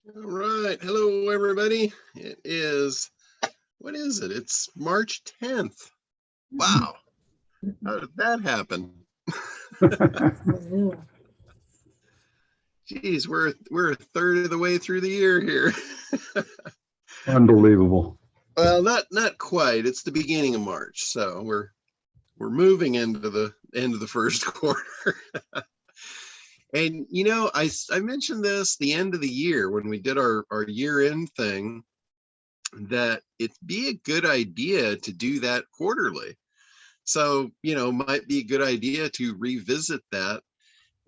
All right. Hello, everybody. It is, what is it? It's March 10th. Wow. How did that happen? Geez, we're a third of the way through the year here. Unbelievable. Well, not quite. It's the beginning of March, so we're moving into the end of the first quarter. And I mentioned this the end of the year when we did our year-end thing, that it'd be a good idea to do that quarterly. So, might be a good idea to revisit that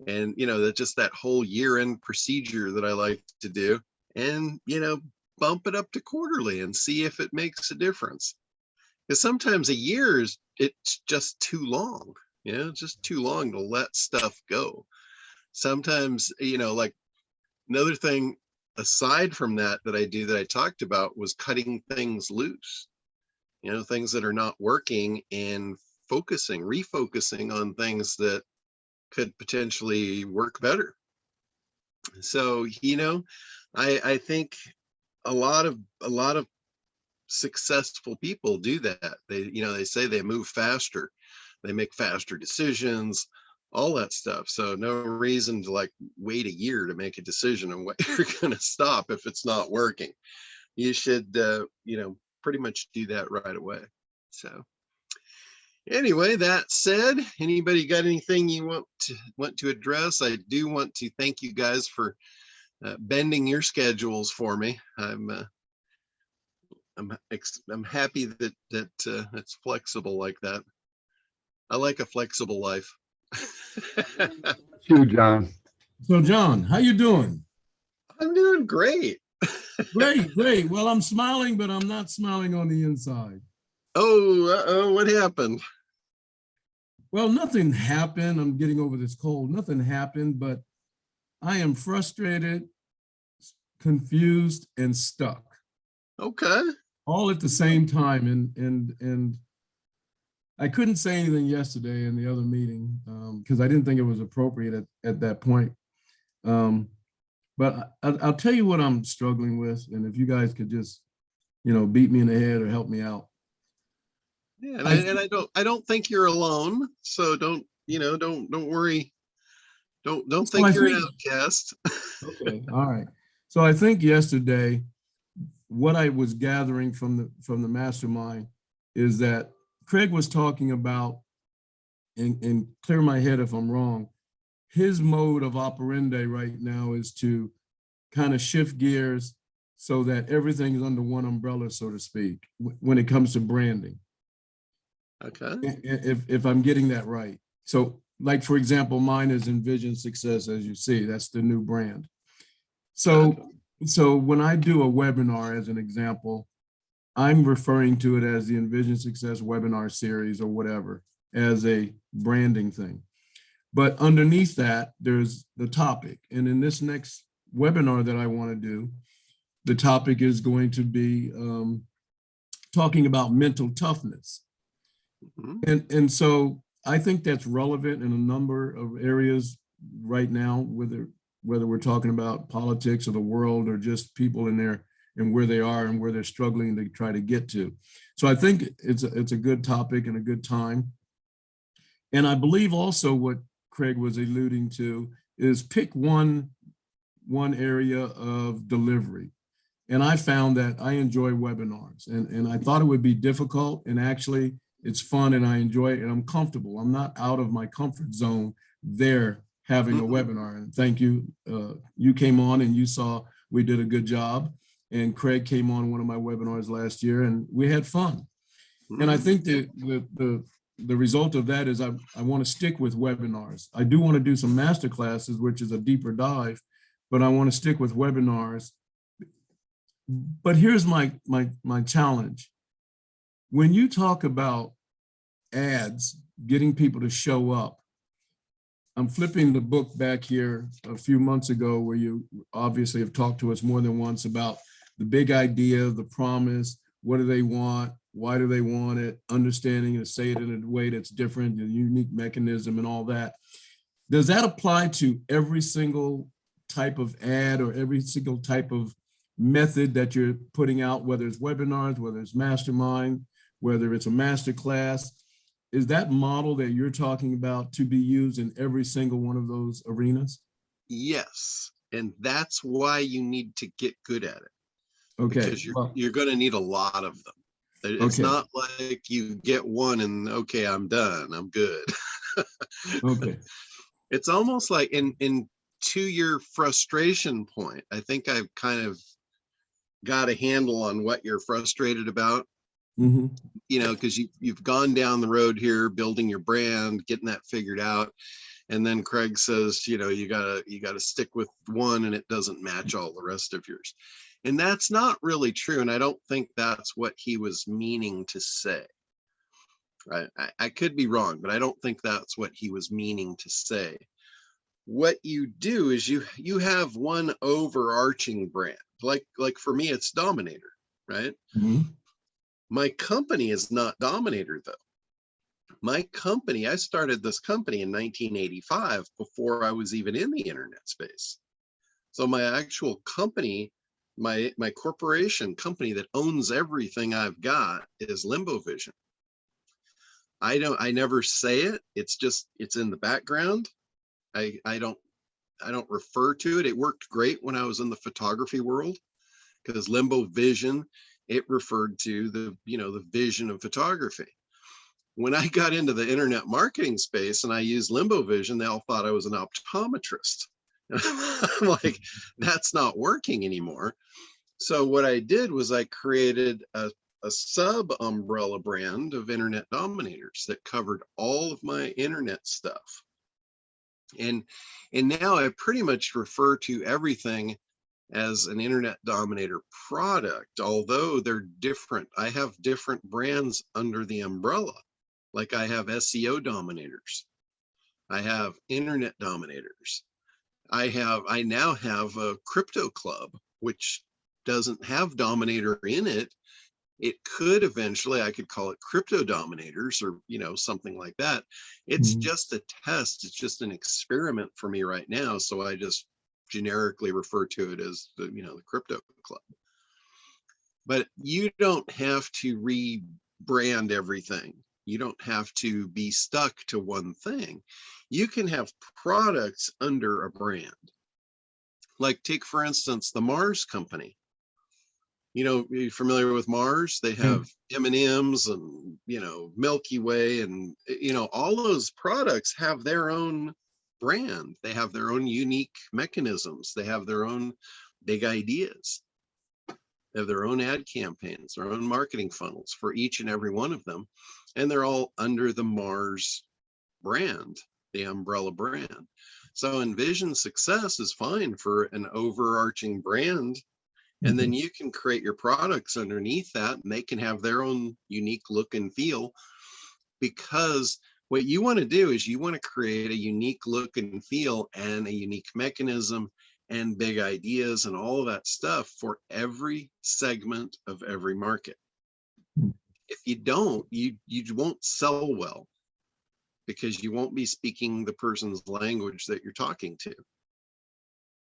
and, that whole year-end procedure that I like to do, and, bump it up to quarterly and see if it makes a difference. Because sometimes a year it's just too long, just too long to let stuff go. Sometimes, like another thing aside from that I do that I talked about was cutting things loose, things that are not working, and refocusing on things that could potentially work better. So, I think a lot of successful people do that. They say they move faster, they make faster decisions, all that stuff. So no reason to wait a year to make a decision on what you're going to stop if it's not working. You should, pretty much do that right away. So anyway, that said, anybody got anything you want to address? I do want to thank you guys for bending your schedules for me. I'm happy that it's flexible like that. I like a flexible life. You, John. So, John, how you doing? I'm doing great. Great. Well, I'm smiling, but I'm not smiling on the inside. Oh, what happened? Well, nothing happened. I'm getting over this cold. Nothing happened, but I am frustrated, confused, and stuck. Okay. All at the same time. And I couldn't say anything yesterday in the other meeting because I didn't think it was appropriate at that point. But I'll tell you what I'm struggling with, and if you guys could just, beat me in the head or help me out. Yeah, and I don't think you're alone. So don't worry. Don't think you're an outcast. Okay, all right. So I think yesterday, what I was gathering from the mastermind is that Craig was talking about, and clear my head if I'm wrong, his mode of operandi right now is to kind of shift gears so that everything is under one umbrella, so to speak, when it comes to branding. Okay. If I'm getting that right. So, like, for example, mine is Envision Success, as you see, that's the new brand. So when I do a webinar, as an example, I'm referring to it as the Envision Success webinar series or whatever, as a branding thing. But underneath that, there's the topic. And in this next webinar that I want to do, the topic is going to be talking about mental toughness. Mm-hmm. And so I think that's relevant in a number of areas right now, whether we're talking about politics or the world or just people in there and where they are and where they're struggling to try to get to. So I think it's a good topic and a good time. And I believe also what Craig was alluding to is pick one area of delivery. And I found that I enjoy webinars, and I thought it would be difficult, and actually it's fun and I enjoy it and I'm comfortable. I'm not out of my comfort zone there having a webinar. And thank you. You came on and you saw we did a good job. And Craig came on one of my webinars last year and we had fun. And I think that the result of that is I want to stick with webinars. I do want to do some master classes, which is a deeper dive, but I want to stick with webinars. But here's my challenge. When you talk about ads, getting people to show up, I'm flipping the book back here a few months ago where you obviously have talked to us more than once about the big idea, the promise, what do they want, why do they want it, understanding and say it in a way that's different, the unique mechanism and all that. Does that apply to every single type of ad or every single type of method that you're putting out, whether it's webinars, whether it's Mastermind, whether it's a master class, is that model that you're talking about to be used in every single one of those arenas? Yes. And that's why you need to get good at it, Okay. because you're going to need a lot of them. It's Okay. not like you get one and okay, I'm done, I'm good. Okay. It's almost like in to your frustration point, I think I've kind of got a handle on what you're frustrated about. Mm-hmm. You know, because you've gone down the road here building your brand, getting that figured out, and then Craig says, you know, you gotta stick with one and it doesn't match all the rest of yours. And that's not really true, and I don't think that's what he was meaning to say. Right? I could be wrong, but I don't think that's what he was meaning to say. What you do is you have one overarching brand. Like for me, it's Dominator, right? Mm-hmm. My company is not Dominator, though. My company, I started this company in 1985 before I was even in the internet space. So my actual company, my corporation company that owns everything I've got is Limbo Vision. I never say it. It's just, it's in the background. I don't refer to it. It worked great when I was in the photography world, because Limbo Vision, it referred to the vision of photography. When I got into the internet marketing space and I used Limbo Vision, they all thought I was an optometrist. I'm like, that's not working anymore. So what I did was I created a sub umbrella brand of Internet Dominators that covered all of my internet stuff. And now I pretty much refer to everything as an Internet Dominator product, although they're different. I have different brands under the umbrella. Like I have SEO Dominators, I have Internet Dominators, I now have a crypto club, which doesn't have Dominator in it. It could eventually, I could call it Crypto Dominators or something like that. It's Mm-hmm. just a test. It's just an experiment for me right now. So I just generically refer to it as the crypto club. But you don't have to rebrand everything. You don't have to be stuck to one thing. You can have products under a brand. Like take, for instance, the Mars company. You're familiar with Mars? They have M&Ms and, Milky Way and, all those products have their own brand. They have their own unique mechanisms. They have their own big ideas. They have their own ad campaigns, their own marketing funnels for each and every one of them. And they're all under the Mars brand, the umbrella brand. So Envision Success is fine for an overarching brand. And then you can create your products underneath that, and they can have their own unique look and feel. Because what you want to do is you want to create a unique look and feel and a unique mechanism and big ideas and all of that stuff for every segment of every market. If you don't, you won't sell well, because you won't be speaking the person's language that you're talking to.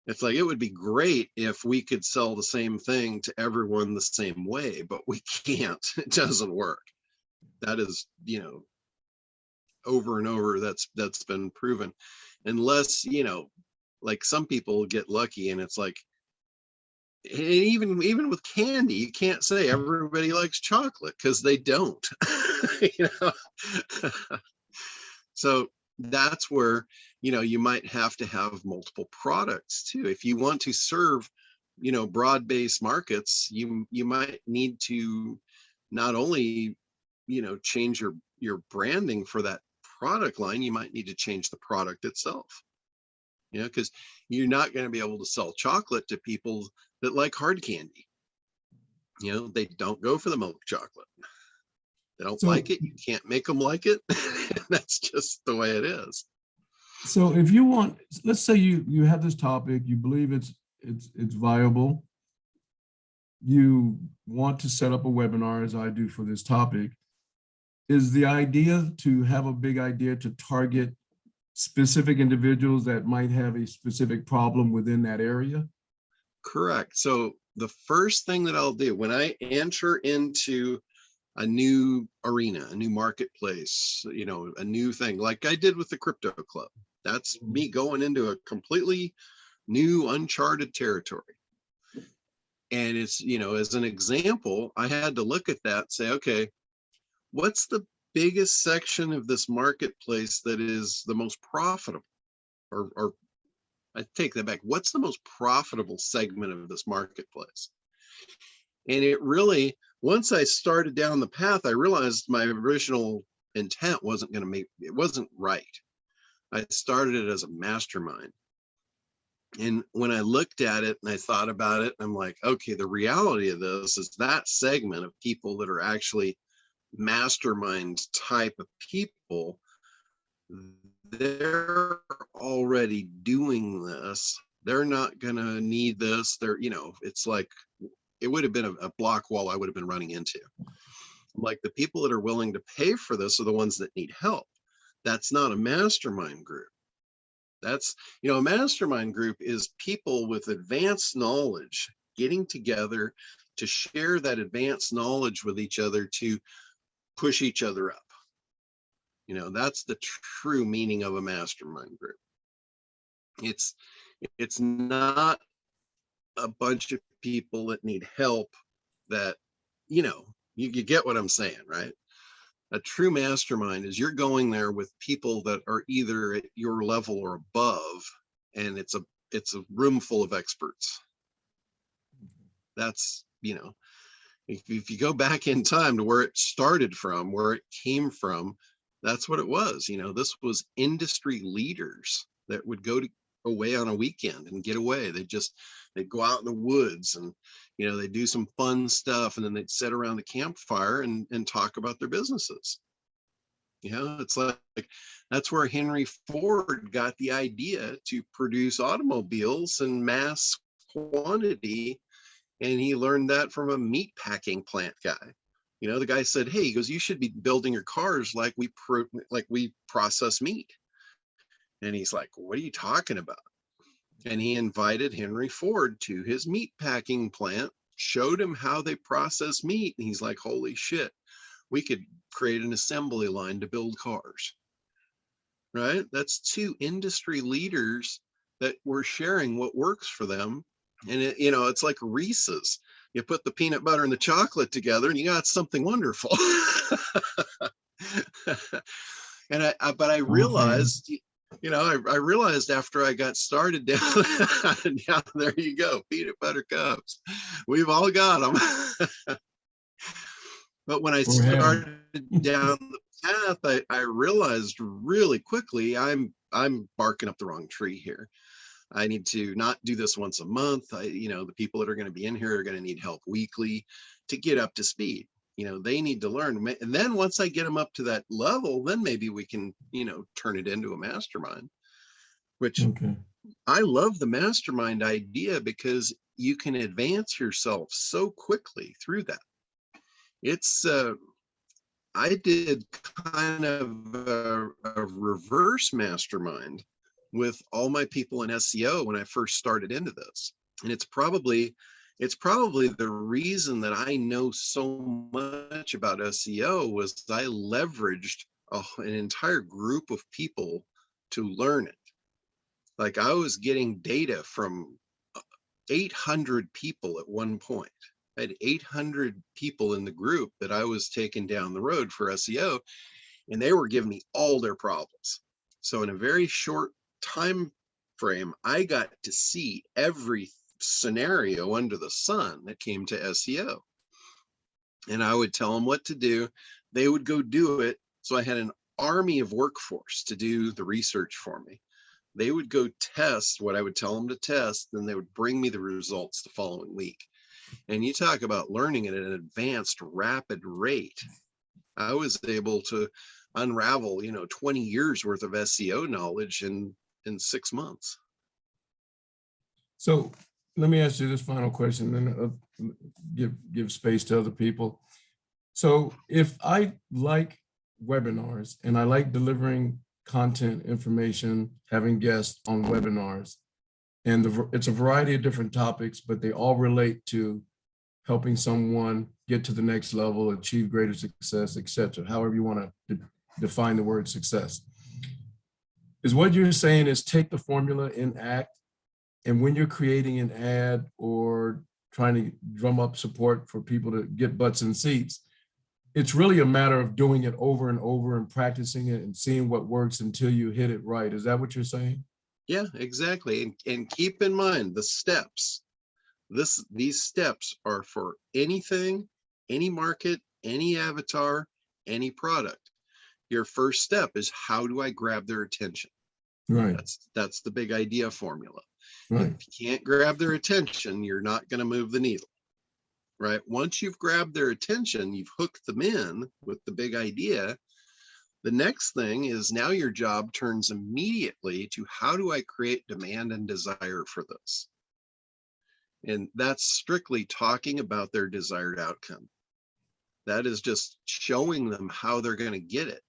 It's like, it would be great if we could sell the same thing to everyone the same way, but we can't. It doesn't work. That is, over and over, that's been proven. Unless, like some people get lucky, and it's like, and even with candy, you can't say everybody likes chocolate, because they don't. So that's where you might have to have multiple products too. If you want to serve broad-based markets, you might need to not only change your branding for that product line, you might need to change the product itself, because you're not going to be able to sell chocolate to people that like hard candy. They don't go for the milk chocolate. They don't like it. You can't make them like it. That's just the way it is. So if you want, let's say you have this topic, you believe it's viable, you want to set up a webinar, as I do for this topic. Is the idea to have a big idea to target specific individuals that might have a specific problem within that area? Correct. So the first thing that I'll do when I enter into a new arena, a new marketplace, a new thing, like I did with the crypto club, that's me going into a completely new uncharted territory. And it's, as an example, I had to look at that and say, okay, what's the biggest section of this marketplace that is the most profitable? Or I take that back. What's the most profitable segment of this marketplace? And it really, once I started down the path, I realized my original intent it wasn't right. I started it as a mastermind. And when I looked at it and I thought about it, I'm like, okay, the reality of this is that segment of people that are actually mastermind type of people, they're already doing this. They're not going to need this. It's like, it would have been a block wall I would have been running into. Like, the people that are willing to pay for this are the ones that need help. That's not a mastermind group. That's, a mastermind group is people with advanced knowledge getting together to share that advanced knowledge with each other to push each other up. That's the true meaning of a mastermind group. It's not a bunch of people that need help that, you get what I'm saying, right? A true mastermind is you're going there with people that are either at your level or above, and it's a room full of experts. That's, if you go back in time to where it started from, where it came from, that's what it was. This was industry leaders that would go away on a weekend and get away. They'd go out in the woods and, they'd do some fun stuff, and then they'd sit around the campfire and talk about their businesses. It's like that's where Henry Ford got the idea to produce automobiles in mass quantity. And he learned that from a meat packing plant guy. The guy said, hey, he goes, you should be building your cars like we process meat. And he's like, what are you talking about? And he invited Henry Ford to his meat packing plant, showed him how they process meat. And he's like, holy shit, we could create an assembly line to build cars, right? That's two industry leaders that were sharing what works for them. And it's like Reese's. You put the peanut butter and the chocolate together and you got something wonderful. But I realized, I realized after I got started down, there you go, peanut butter cups. We've all got them. But when I started down the path, I realized really quickly, I'm barking up the wrong tree here. I need to not do this once a month. The people that are going to be in here are going to need help weekly to get up to speed. They need to learn. And then once I get them up to that level, then maybe we can, turn it into a mastermind, which I love the mastermind idea because you can advance yourself so quickly through that. I did kind of a reverse mastermind with all my people in SEO when I first started into this. And it's probably the reason that I know so much about SEO was I leveraged an entire group of people to learn it. Like, I was getting data from 800 people at one point. I had 800 people in the group that I was taking down the road for SEO, and they were giving me all their problems. So in a very short time frame, I got to see every scenario under the sun that came to SEO. And I would tell them what to do. They would go do it. So I had an army of workforce to do the research for me. They would go test what I would tell them to test, then they would bring me the results the following week. And you talk about learning at an advanced, rapid rate. I was able to unravel, 20 years worth of SEO knowledge in 6 months. So let me ask you this final question, then give space to other people. So if I like webinars and I like delivering content, information, having guests on webinars. And it's a variety of different topics, but they all relate to helping someone get to the next level, achieve greater success, etc. However you want to define the word success. Is what you're saying is take the formula in ACT, and when you're creating an ad or trying to drum up support for people to get butts in seats, it's really a matter of doing it over and over and practicing it and seeing what works until you hit it right. Is that what you're saying? Yeah, exactly. And keep in mind the steps. These steps are for anything, any market, any avatar, any product. Your first step is, how do I grab their attention? Right. That's the big idea formula. Right. If you can't grab their attention, you're not going to move the needle. Right? Once you've grabbed their attention, you've hooked them in with the big idea. The next thing is, now your job turns immediately to, how do I create demand and desire for this? And that's strictly talking about their desired outcome. That is just showing them how they're going to get it.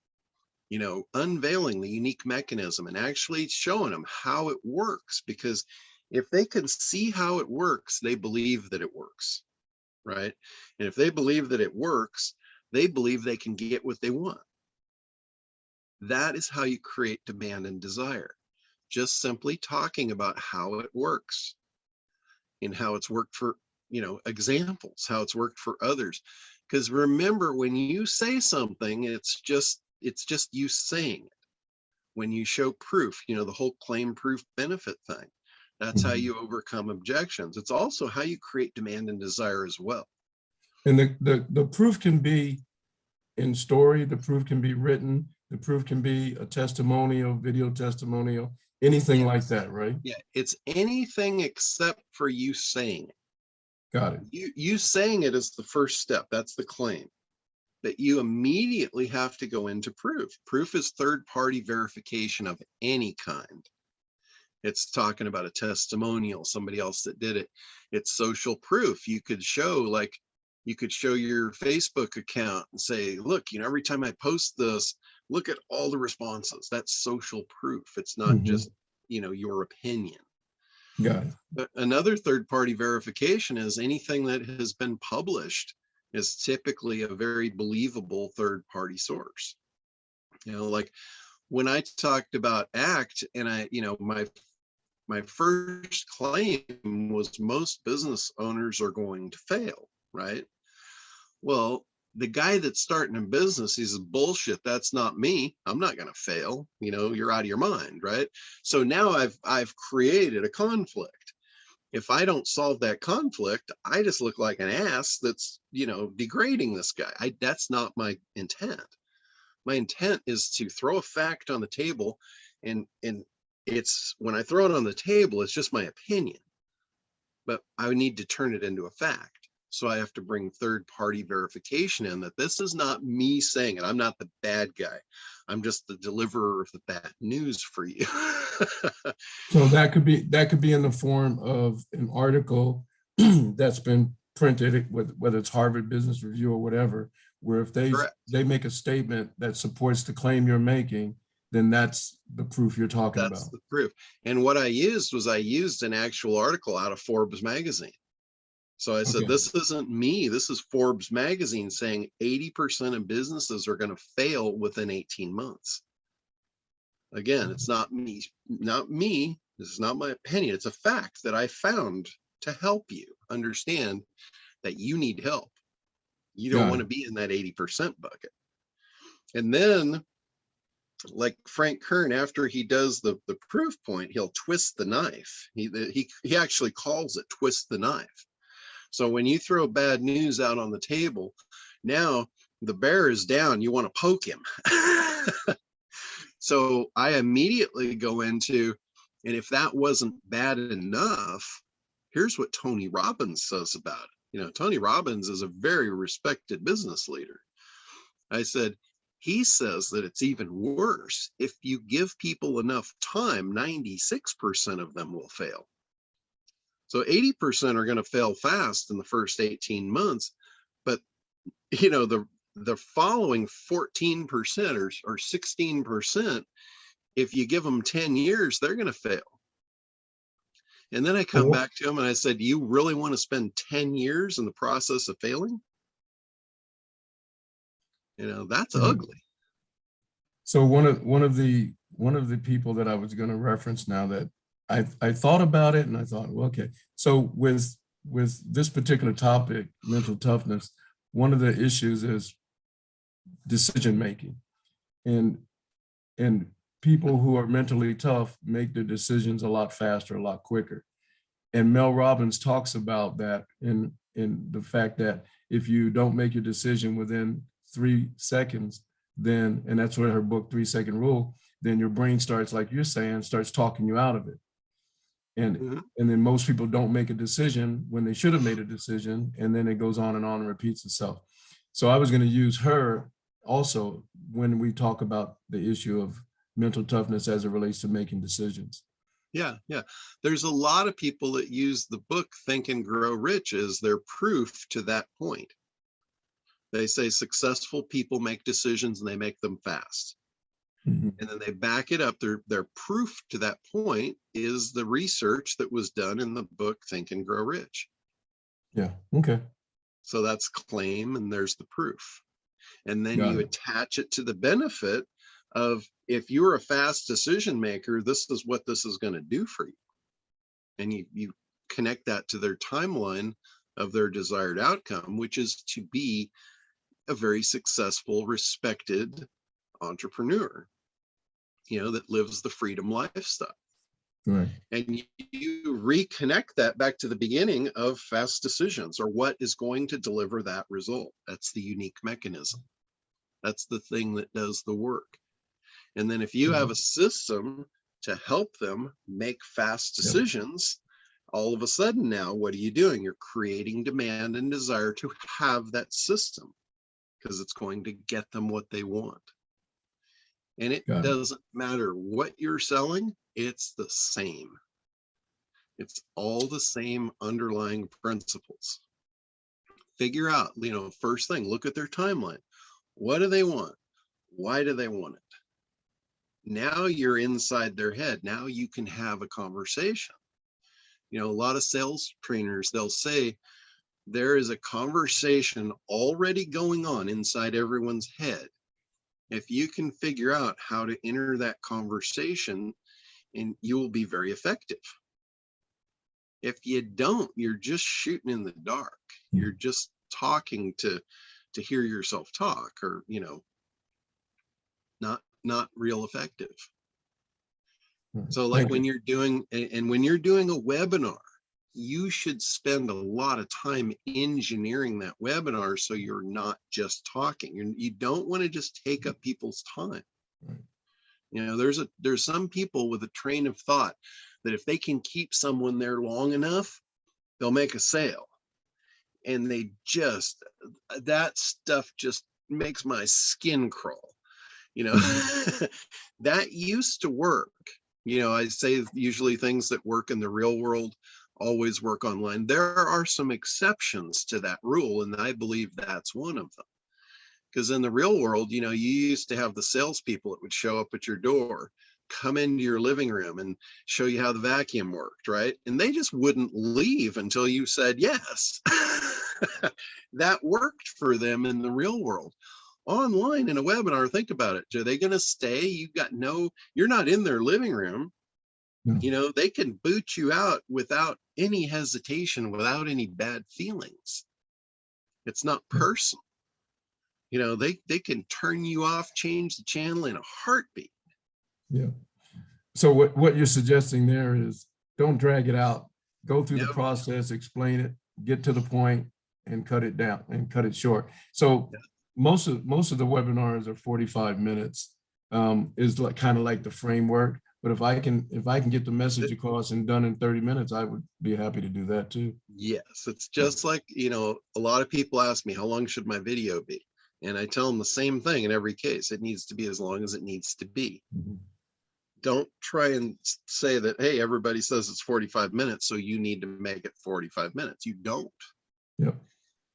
You know, unveiling the unique mechanism and actually showing them how it works. Because if they can see how it works, they believe that it works. Right? And if they believe that it works, they believe they can get what they want. That is how you create demand and desire. Just simply talking about how it works and how it's worked for, examples, how it's worked for others. Because remember, when you say something, it's just you saying it. When you show proof, the whole claim, proof, benefit thing. That's how you overcome objections. It's also how you create demand and desire as well. And the proof can be in story, the proof can be written, the proof can be a testimonial, video testimonial, anything like that, right? Yeah, it's anything except for you saying it. Got it. You saying it is the first step. That's the claim. But you immediately have to go into proof. Proof is third-party verification of any kind. It's talking about a testimonial, somebody else that did it. It's social proof. You could show your Facebook account and say, look, every time I post this, look at all the responses. That's social proof. It's not just, your opinion. Got it. But another third-party verification is anything that has been published is typically a very believable third-party source. Like when I talked about ACT, and my first claim was, most business owners are going to fail, right? Well, the guy that's starting a business, he says, bullshit, that's not me. I'm not going to fail. You're out of your mind, right? So now I've created a conflict. If I don't solve that conflict, I just look like an ass that's, degrading this guy. That's not my intent. My intent is to throw a fact on the table, and it's, when I throw it on the table, it's just my opinion, but I need to turn it into a fact. So I have to bring third-party verification in that this is not me saying it. I'm not the bad guy. I'm just the deliverer of the bad news for you. So that could be in the form of an article that's been printed, whether it's Harvard Business Review or whatever, where if they make a statement that supports the claim you're making, then that's the proof you're talking about. That's the proof. And what I used an actual article out of Forbes magazine. So I said, this isn't me. This is Forbes magazine saying 80% of businesses are going to fail within 18 months. Again, it's not me. This is not my opinion. It's a fact that I found to help you understand that you need help. You don't want to be in that 80% bucket. And then, like Frank Kern, after he does the proof point, he'll twist the knife. He actually calls it twist the knife. So when you throw bad news out on the table, now the bear is down, you want to poke him. So I immediately go into, and if that wasn't bad enough, here's what Tony Robbins says about it. Tony Robbins is a very respected business leader. I said, he says that it's even worse. If you give people enough time, 96% of them will fail. So 80% are going to fail fast in the first 18 months, but the following 14% or 16%, if you give them 10 years, they're going to fail. And then I come Well, back to them and I said, do you really want to spend 10 years in the process of failing? That's ugly. So one of the people that I was going to reference now, that I thought about it and I thought, well, okay. So with this particular topic, mental toughness, one of the issues is decision making, and people who are mentally tough make their decisions a lot faster, a lot quicker. And Mel Robbins talks about that in the fact that if you don't make your decision within 3 seconds, then, and that's what her book 3-Second Rule, then your brain starts, like you're saying, starts talking you out of it. And then most people don't make a decision when they should have made a decision, and then it goes on and repeats itself. So I was going to use her also when we talk about the issue of mental toughness as it relates to making decisions. Yeah. There's a lot of people that use the book Think and Grow Rich as their proof to that point. They say successful people make decisions and they make them fast. And then they back it up. Their proof to that point is the research that was done in the book Think and Grow Rich. Yeah. Okay. So that's claim, and there's the proof. And then Got you it. attach it to the benefit of, if you're a fast decision maker, this is what this is going to do for you. And you connect that to their timeline of their desired outcome, which is to be a very successful, respected entrepreneur, that lives the freedom lifestyle. Right. And you reconnect that back to the beginning of fast decisions, or what is going to deliver that result. That's the unique mechanism. That's the thing that does the work. And then if you have a system to help them make fast decisions, all of a sudden now, what are you doing? You're creating demand and desire to have that system, because it's going to get them what they want. And it doesn't matter what you're selling, it's the same. It's all the same underlying principles. Figure out, first thing, look at their timeline. What do they want? Why do they want it? Now you're inside their head. Now you can have a conversation. A lot of sales trainers, they'll say there is a conversation already going on inside everyone's head. If you can figure out how to enter that conversation, and you will be very effective. If you don't, you're just shooting in the dark. You're just talking to hear yourself talk, or not real effective. So like when you're doing a webinar, you should spend a lot of time engineering that webinar so you're not just talking. You don't want to just take up people's time. There's some people with a train of thought that if they can keep someone there long enough, they'll make a sale. And that stuff just makes my skin crawl. That used to work. I say usually things that work in the real world always work online. There are some exceptions to that rule, and I believe that's one of them. Because in the real world, you used to have the salespeople that would show up at your door, come into your living room and show you how the vacuum worked, right? And they just wouldn't leave until you said yes. That worked for them in the real world. Online in a webinar, think about it. Are they going to stay? You're not in their living room. No. They can boot you out without any hesitation, without any bad feelings. It's not personal. They can turn you off, change the channel in a heartbeat. Yeah. So what you're suggesting there is, don't drag it out. Go through the process, explain it, get to the point, and cut it down and cut it short. So most of the webinars are 45 minutes. Is kind of like the framework. But if I can get the message across and done in 30 minutes, I would be happy to do that too. Yes, it's just like, a lot of people ask me, how long should my video be? And I tell them the same thing in every case. It needs to be as long as it needs to be. Don't try and say that, hey, everybody says it's 45 minutes, so you need to make it 45 minutes. You don't.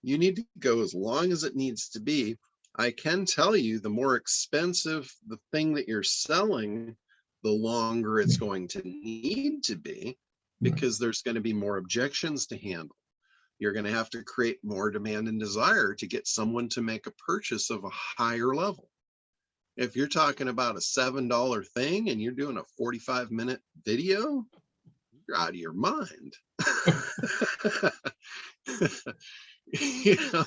You need to go as long as it needs to be. I can tell you, the more expensive the thing that you're selling, the longer it's going to need to be, because there's going to be more objections to handle. You're going to have to create more demand and desire to get someone to make a purchase of a higher level. If you're talking about a $7 thing and you're doing a 45-minute video, you're out of your mind. You know,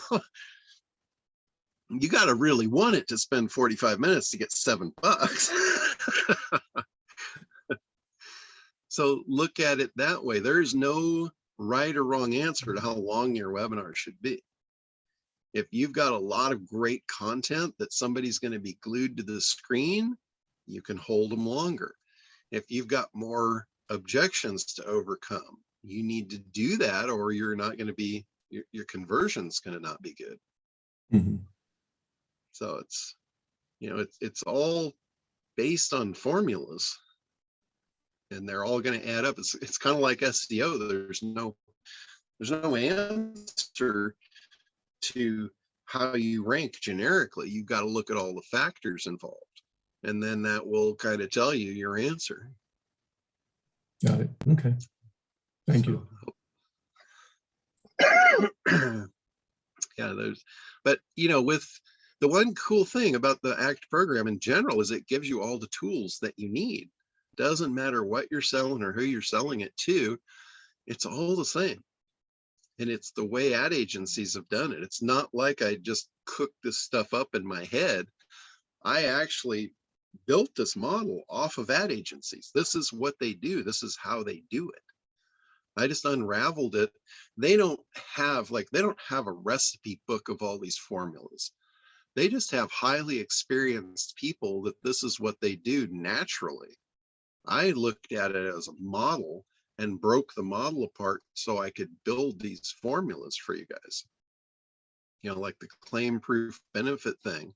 you got to really want it to spend 45 minutes to get $7. So look at it that way. There's no right or wrong answer to how long your webinar should be. If you've got a lot of great content that somebody's going to be glued to the screen, you can hold them longer. If you've got more objections to overcome, you need to do that, or you're not going to be, your conversion's going to not be good. Mm-hmm. So it's, you know, it's all based on formulas, and they're all going to add up. It's kind of like SEO. There's no answer to how you rank generically. You've got to look at all the factors involved, and then that will kind of tell you your answer. Got it. Okay. Thank you. Yeah, but you know, with the one cool thing about the ACT program in general is it gives you all the tools that you need. Doesn't matter what you're selling or who you're selling it to, it's all the same. And it's the way ad agencies have done it. It's not like I just cooked this stuff up in my head. I actually built this model off of ad agencies. This is what they do. This is how they do it. I just unraveled it. They don't have a recipe book of all these formulas. They just have highly experienced people that this is what they do naturally. I looked at it as a model and broke the model apart so I could build these formulas for you guys. You know, like the claim proof benefit thing,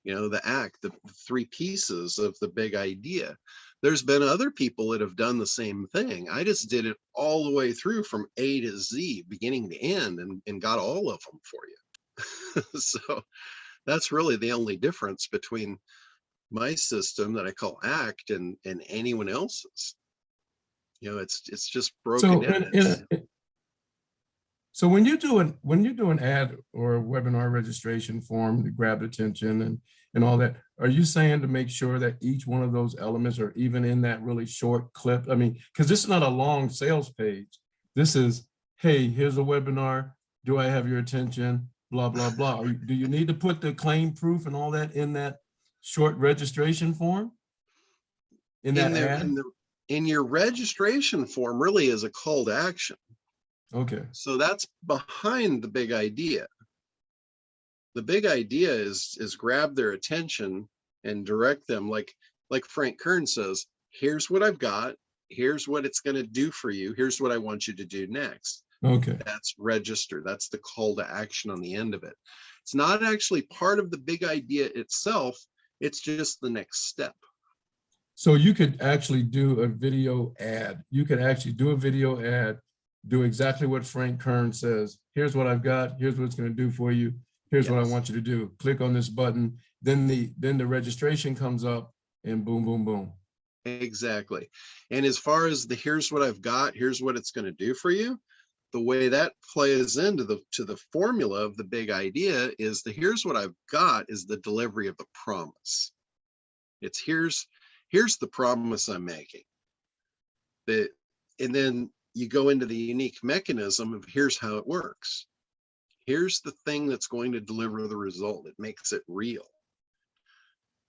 you know, the ACT, the 3 pieces of the big idea. There's been other people that have done the same thing. I just did it all the way through from A to Z, beginning to end, and got all of them for you. So that's really the only difference between my system that I call ACT and anyone else's. You know, it's just broken down. So when you do an ad or a webinar registration form to grab attention and all that, are you saying to make sure that each one of those elements are even in that really short clip? I mean, because this is not a long sales page. This is, hey, here's a webinar. Do I have your attention? Blah, blah, blah. Do you need to put the claim proof and all that in that short registration form? In that ad? In your registration form really is a call to action. Okay. So that's behind the big idea. The big idea is grab their attention and direct them, like Frank Kern says, here's what I've got, here's what it's going to do for you, here's what I want you to do next. Okay. That's register. That's the call to action on the end of it. It's not actually part of the big idea itself. It's just the next step. So you could actually do a video ad. You could actually do a video ad, do exactly what Frank Kern says. Here's what I've got. Here's what it's going to do for you. Here's what I want you to do. Click on this button. Then the registration comes up and boom, boom, boom. Exactly. And as far as the here's what I've got, here's what it's going to do for you, the way that plays into the formula of the big idea is the here's what I've got is the delivery of the promise. It's here's the promise I'm making. And then you go into the unique mechanism of here's how it works. Here's the thing that's going to deliver the result. It makes it real.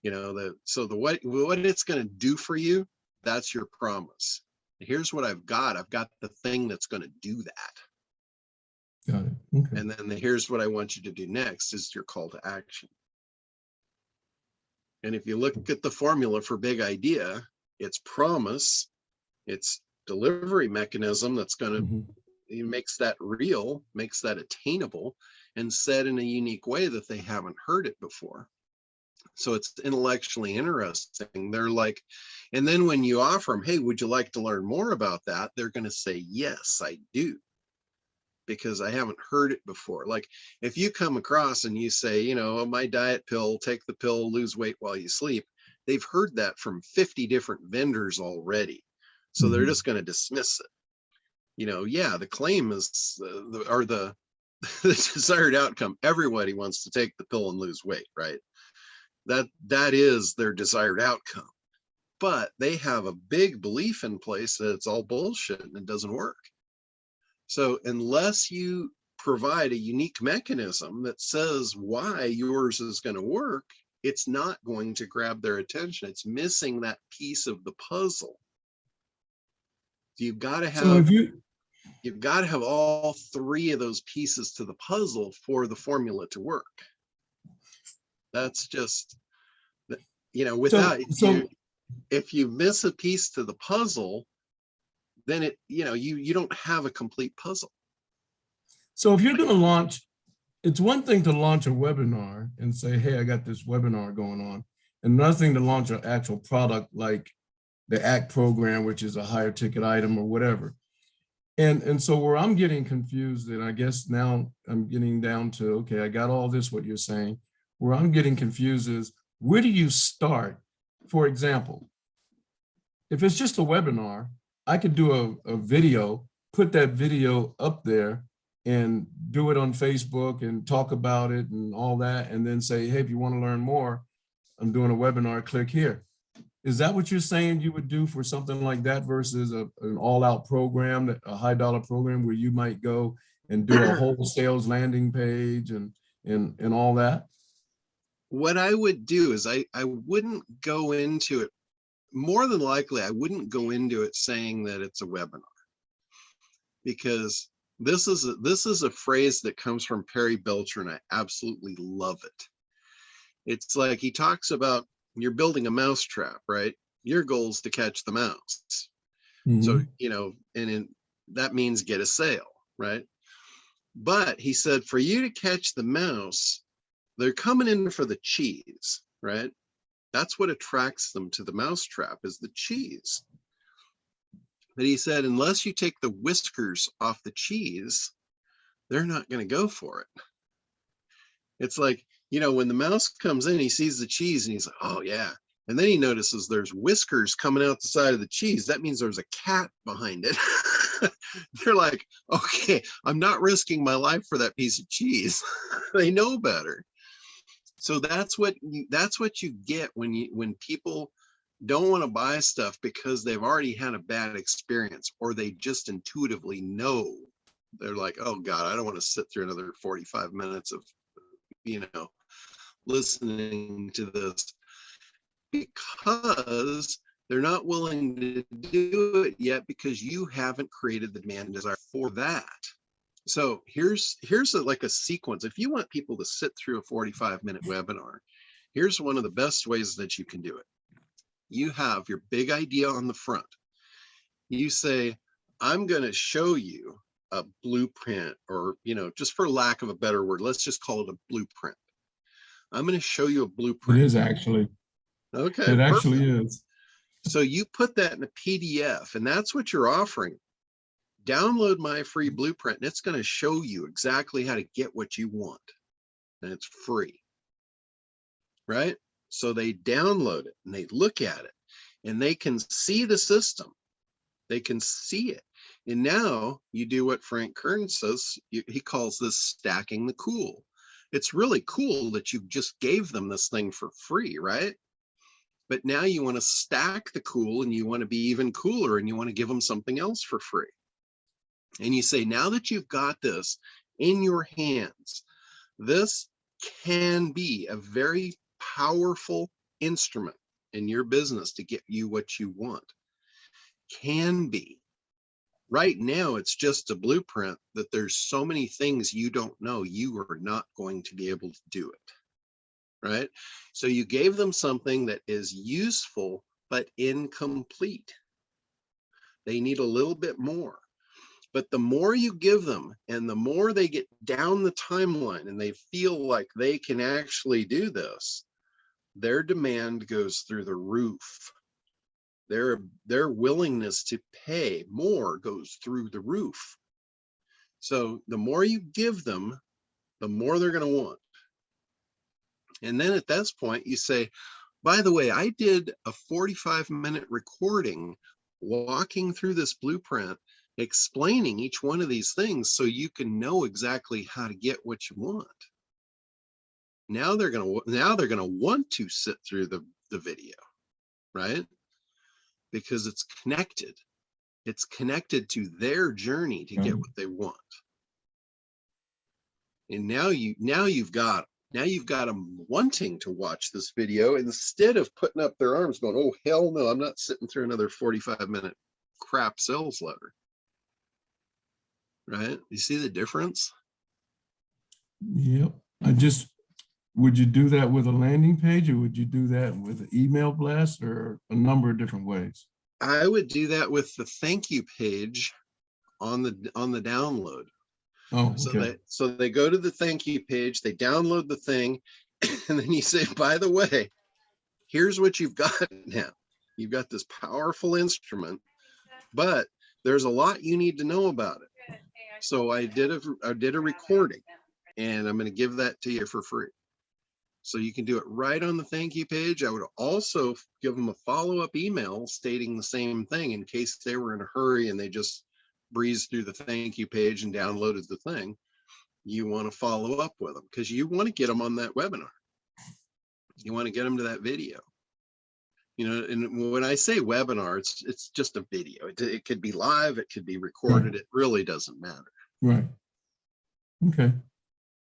You know, what it's going to do for you, that's your promise. Here's what I've got. I've got the thing that's going to do that. Got it. Okay. And then here's what I want you to do next is your call to action. And if you look at the formula for big idea, it's promise, it's delivery mechanism that's going to it makes that real, makes that attainable, and said in a unique way that they haven't heard it before. So it's intellectually interesting. They're like, and then when you offer them, hey, would you like to learn more about that? They're going to say, yes, I do, because I haven't heard it before. Like if you come across and you say, you know, my diet pill, take the pill, lose weight while you sleep. they've heard that from 50 different vendors already. So they're just going to dismiss it. Yeah, the claim is the desired outcome. Everybody wants to take the pill and lose weight, right? That is their desired outcome. But they have a big belief in place that it's all bullshit and it doesn't work. So unless you provide a unique mechanism that says why yours is going to work, it's not going to grab their attention. It's missing that piece of the puzzle. You've got to have you've got to have all three of those pieces to the puzzle for the formula to work. That's just, without, if you miss a piece to the puzzle, then you don't have a complete puzzle. So if you're going to launch, it's one thing to launch a webinar and say, hey, I got this webinar going on. And another thing to launch an actual product like the ACT program, which is a higher ticket item or whatever. And so where I'm getting confused, and I guess now I'm getting down to, okay, I got all this, what you're saying. Where I'm getting confused is, where do you start? For example, if it's just a webinar, I could do a video, put that video up there and do it on Facebook and talk about it and all that, and then say, hey, if you want to learn more, I'm doing a webinar, click here. Is that what you're saying you would do for something like that versus an all-out program, a high-dollar program where you might go and do a whole sales landing page and all that? What I would do is I wouldn't go into it. More than likely, I wouldn't go into it saying that it's a webinar, because this is a phrase that comes from Perry Belcher, and I absolutely love it. It's like he talks about, you're building a mousetrap, right? Your goal is to catch the mouse. So, that means get a sale, right? But he said, for you to catch the mouse, they're coming in for the cheese, right? That's what attracts them to the mousetrap, is the cheese. But he said, unless you take the whiskers off the cheese, they're not going to go for it. It's like, when the mouse comes in, he sees the cheese and he's like, oh yeah. And then he notices there's whiskers coming out the side of the cheese. That means there's a cat behind it. They're like, okay, I'm not risking my life for that piece of cheese. They know better. So that's what you get when people don't want to buy stuff because they've already had a bad experience, or they just intuitively know. They're like, oh God, I don't want to sit through another 45 minutes of, listening to this, because they're not willing to do it yet because you haven't created the demand and desire for that. So here's like a sequence. If you want people to sit through a 45-minute webinar, here's one of the best ways that you can do it. You have your big idea on the front. You say, I'm going to show you a blueprint, or, just for lack of a better word, let's just call it a blueprint. I'm going to show you a blueprint. It is actually. Okay. It actually is. So you put that in a PDF, and that's what you're offering. Download my free blueprint, and it's going to show you exactly how to get what you want. And it's free. Right? So they download it and they look at it, and they can see the system. They can see it. And now you do what Frank Kern says. He calls this stacking the cool. It's really cool that you just gave them this thing for free, right? But now you want to stack the cool, and you want to be even cooler, and you want to give them something else for free. And you say, now that you've got this in your hands, this can be a very powerful instrument in your business to get you what you want. Can be. Right now, it's just a blueprint that there's so many things you don't know. You are not going to be able to do it, right? So you gave them something that is useful, but incomplete. They need a little bit more. But the more you give them, and the more they get down the timeline and they feel like they can actually do this, their demand goes through the roof. Their willingness to pay more goes through the roof. So the more you give them, the more they're going to want. And then at this point, you say, By the way, I did a 45-minute recording walking through this blueprint, explaining each one of these things so you can know exactly how to get what you want. Now they're gonna want to sit through the video, right? Because it's connected. It's connected to their journey to get what they want. And now you've got them wanting to watch this video instead of putting up their arms going, oh, hell no, I'm not sitting through another 45-minute crap sales letter. Right? You see the difference? Yep. Would you do that with a landing page, or would you do that with an email blast, or a number of different ways? I would do that with the thank you page on the download. Oh, okay. So they go to the thank you page, they download the thing, and then you say, by the way, here's what you've got now. You've got this powerful instrument, but there's a lot you need to know about it. So I did a recording, and I'm going to give that to you for free. So you can do it right on the thank you page. I would also give them a follow-up email stating the same thing in case they were in a hurry and they just breezed through the thank you page and downloaded the thing. You want to follow up with them because you want to get them on that webinar. You want to get them to that video. You know, and when I say webinar, it's just a video. It could be live, it could be recorded. It really doesn't matter. Right. Okay.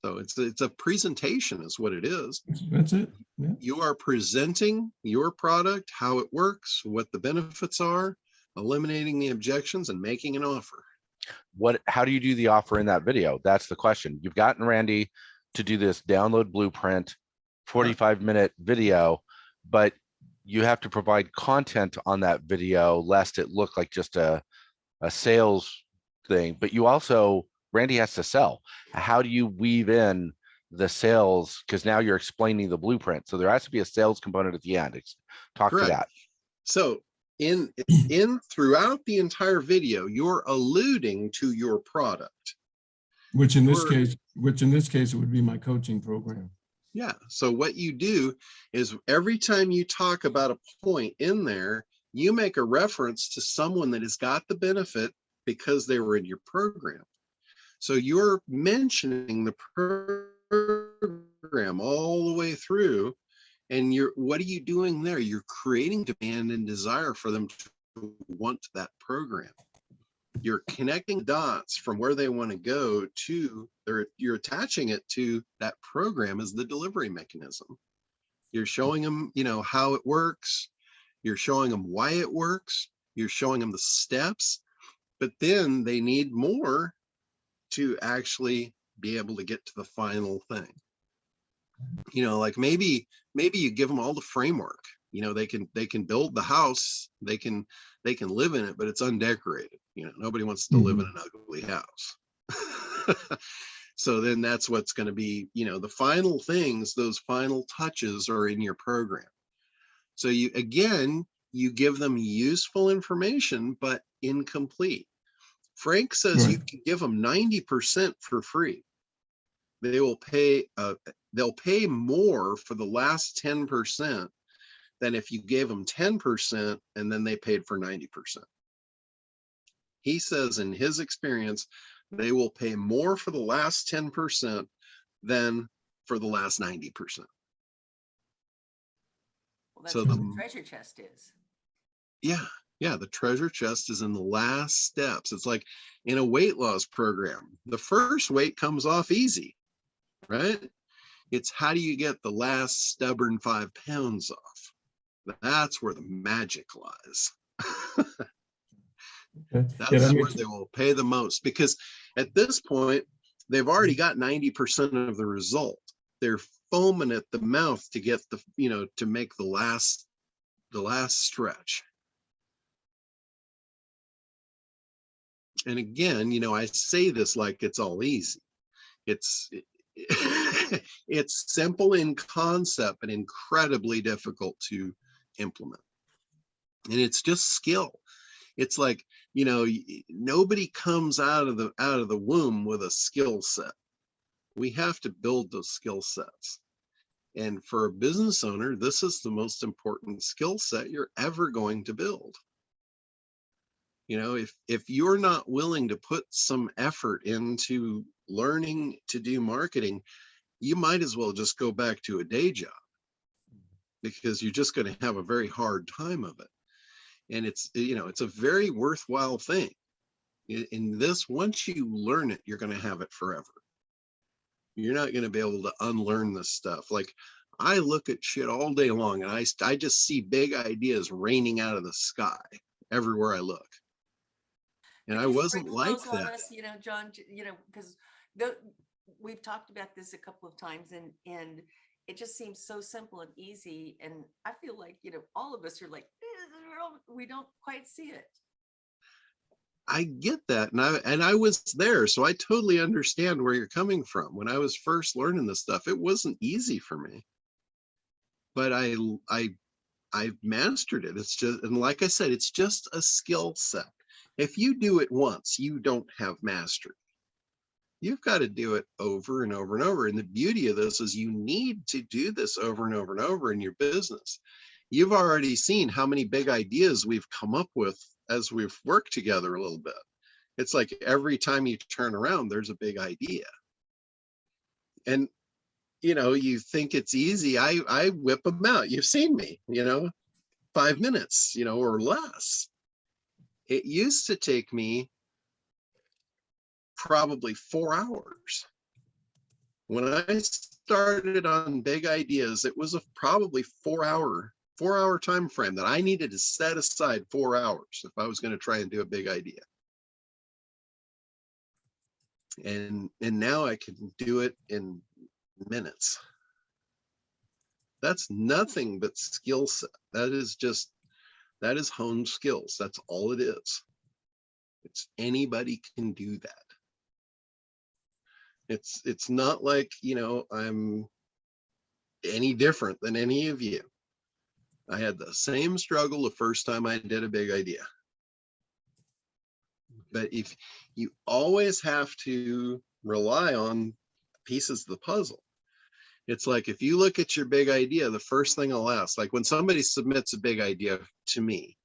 So it's a presentation is what it is. That's it. Yeah. You are presenting your product, how it works, what the benefits are, eliminating the objections, and making an offer. How do you do the offer in that video? That's the question. You've gotten Randy to do this download blueprint 45-minute video, but you have to provide content on that video lest it look like just a sales thing. But you also, Randy has to sell. How do you weave in the sales? Because now you're explaining the blueprint. So there has to be a sales component at the end. Talk to that. So in throughout the entire video, you're alluding to your product. Which in this case, it would be my coaching program. Yeah. So what you do is every time you talk about a point in there, you make a reference to someone that has got the benefit because they were in your program. So you're mentioning the program all the way through, and what are you doing there? You're creating demand and desire for them to want that program. You're connecting dots from where they want to go to you're attaching it to that program as the delivery mechanism. You're showing them, you know, how it works. You're showing them why it works. You're showing them the steps, but then they need more to actually be able to get to the final thing. You know, like maybe you give them all the framework. You know, they can build the house, they can live in it, but it's undecorated. You know, nobody wants to live in an ugly house. So then that's what's going to be, you know, the final things, those final touches are in your program. So you give them useful information, but incomplete. Frank says you can give them 90% for free. They will pay, they'll pay more for the last 10% than if you gave them 10% and then they paid for 90%. He says in his experience, they will pay more for the last 10% than for the last 90%. Well, that's what the treasure chest is. Yeah, the treasure chest is in the last steps. It's like in a weight loss program. The first weight comes off easy, right? It's how do you get the last stubborn 5 pounds off? That's where the magic lies. That's where they will pay the most, because at this point, they've already got 90% of the result. They're foaming at the mouth to get the, you know, to make the last stretch. And again, you know, I say this like it's all easy. It's simple in concept, but incredibly difficult to implement. And it's just skill. It's like, you know, nobody comes out of the womb with a skill set. We have to build those skill sets. And for a business owner, this is the most important skill set you're ever going to build. You know, if you're not willing to put some effort into learning to do marketing, you might as well just go back to a day job, because you're just going to have a very hard time of it. And it's, you know, it's a very worthwhile thing. In this, once you learn it, you're going to have it forever. You're not going to be able to unlearn this stuff. Like, I look at shit all day long, and I just see big ideas raining out of the sky everywhere I look. And I wasn't like Those on that. us, you know, John, you know, because we've talked about this a couple of times, and it just seems so simple and easy. And I feel like, you know, all of us are like, we don't quite see it. I get that. And I was there, so I totally understand where you're coming from. When I was first learning this stuff, it wasn't easy for me. But I've mastered it. It's just, and like I said, it's just a skill set. If you do it once, you don't have mastery. You've got to do it over and over and over. And the beauty of this is you need to do this over and over and over in your business. You've already seen how many big ideas we've come up with as we've worked together a little bit. It's like every time you turn around, there's a big idea. And, you know, you think it's easy. I whip them out. You've seen me, you know, 5 minutes, you know, or less. It used to take me probably 4 hours. When I started on big ideas, it was a probably 4 hour time frame that I needed to set aside 4 hours if I was going to try and do a big idea. And now I can do it in minutes. That's nothing but skill set. That is honed skills. That's all it is. It's anybody can do that. It's not like, you know, I'm any different than any of you. I had the same struggle the first time I did a big idea. But if you always have to rely on pieces of the puzzle, it's like if you look at your big idea, the first thing I'll ask, like when somebody submits a big idea to me,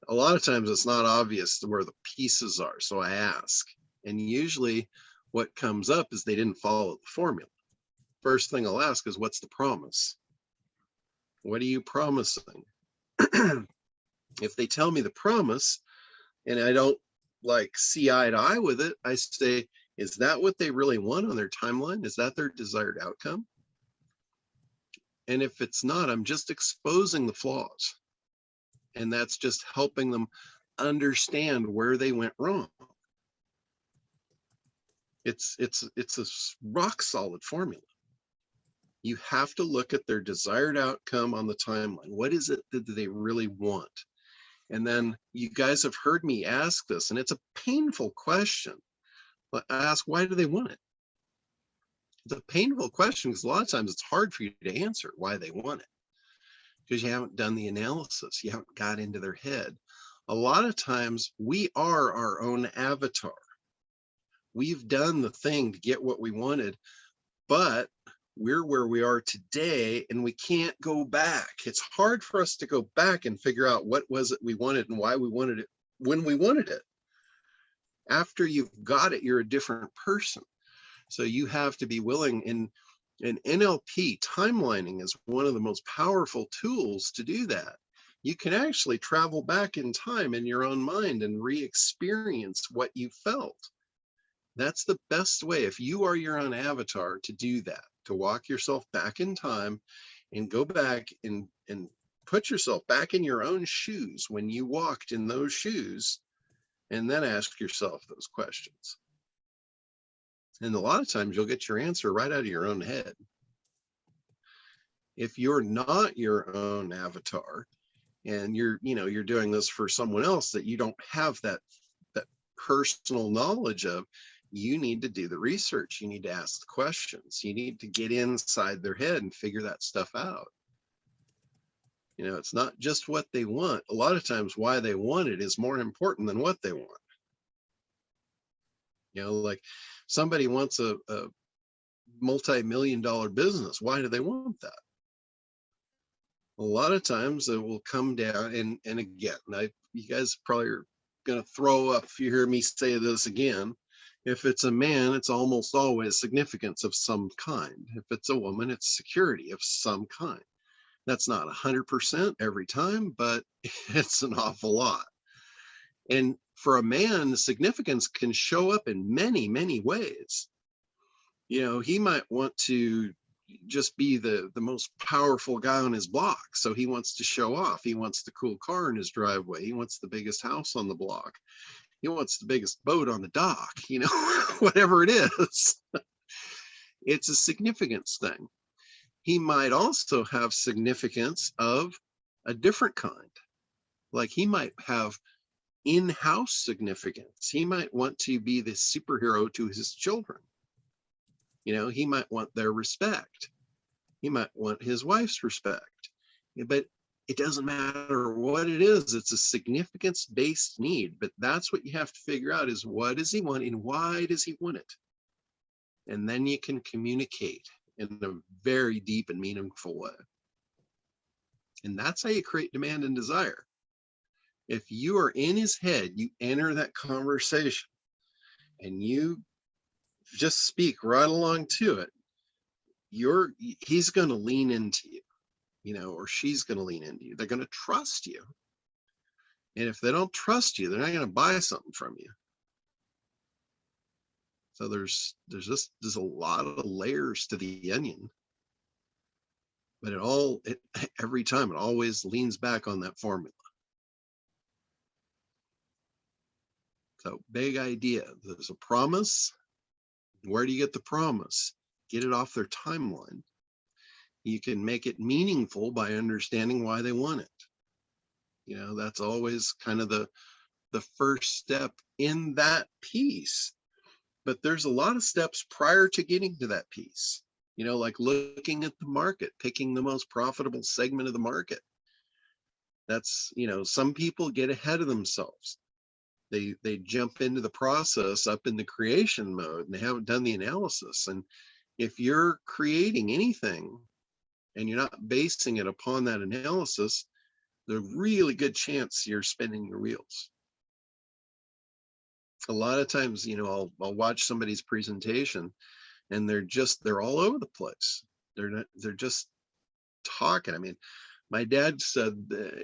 a lot of times it's not obvious where the pieces are. So I ask, and usually what comes up is they didn't follow the formula. First thing I'll ask is, what's the promise? What are you promising? If they tell me the promise and I don't like see eye to eye with it, I say, is that what they really want on their timeline? Is that their desired outcome? And if it's not, I'm just exposing the flaws. And that's just helping them understand where they went wrong. It's a rock solid formula. You have to look at their desired outcome on the timeline. What is it that they really want? And then you guys have heard me ask this, and it's a painful question. But I ask, why do they want it? It's a painful question because a lot of times it's hard for you to answer why they want it, because you haven't done the analysis. You haven't got into their head. A lot of times we are our own avatar. We've done the thing to get what we wanted, but we're where we are today and we can't go back. It's hard for us to go back and figure out what was it we wanted and why we wanted it when we wanted it. After you've got it, you're a different person. So you have to be willing, and NLP timelining is one of the most powerful tools to do that. You can actually travel back in time in your own mind and re-experience what you felt. That's the best way, if you are your own avatar, to do that, to walk yourself back in time and go back and put yourself back in your own shoes when you walked in those shoes, and then ask yourself those questions. And a lot of times you'll get your answer right out of your own head. If you're not your own avatar and you're doing this for someone else that you don't have that personal knowledge of, you need to do the research. You need to ask the questions. You need to get inside their head and figure that stuff out. You know, it's not just what they want. A lot of times why they want it is more important than what they want. You know, like somebody wants a multi-million-dollar business. Why do they want that? A lot of times it will come down, and again, you guys probably are going to throw up if you hear me say this again. If it's a man, it's almost always significance of some kind. If it's a woman, it's security of some kind. That's not 100% every time, but it's an awful lot. And for a man, the significance can show up in many, many ways. You know, he might want to just be the most powerful guy on his block. So he wants to show off. He wants the cool car in his driveway. He wants the biggest house on the block. He wants the biggest boat on the dock, you know, whatever it is. It's a significance thing. He might also have significance of a different kind. Like he might have in-house significance. He might want to be the superhero to his children. You know, he might want their respect. He might want his wife's respect. But it doesn't matter what it is. It's a significance-based need. But that's what you have to figure out is what does he want and why does he want it? And then you can communicate in a very deep and meaningful way. And that's how you create demand and desire. If you are in his head, you enter that conversation and you just speak right along to it, he's going to lean into you, you know, or she's going to lean into you. They're going to trust you. And if they don't trust you, they're not going to buy something from you. So there's a lot of layers to the onion, but every time it always leans back on that formula. So big idea. There's a promise. Where do you get the promise? Get it off their timeline. You can make it meaningful by understanding why they want it. You know, that's always kind of the first step in that piece. But there's a lot of steps prior to getting to that piece. You know, like looking at the market, picking the most profitable segment of the market. That's, you know, some people get ahead of themselves. They jump into the process up in the creation mode and they haven't done the analysis. And if you're creating anything and you're not basing it upon that analysis, there's a really good chance you're spinning your wheels. A lot of times, you know, I'll watch somebody's presentation and they're all over the place. They're just talking. I mean, my dad said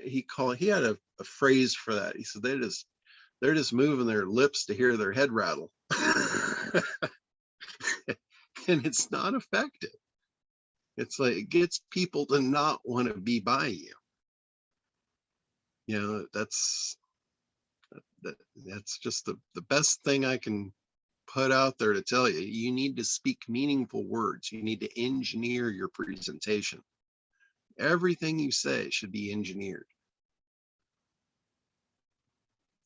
he had a phrase for that. He said they're just moving their lips to hear their head rattle. And it's not effective. It's like it gets people to not want to be by you. You know, that's just the best thing I can put out there to tell you. You need to speak meaningful words. You need to engineer your presentation. Everything you say should be engineered.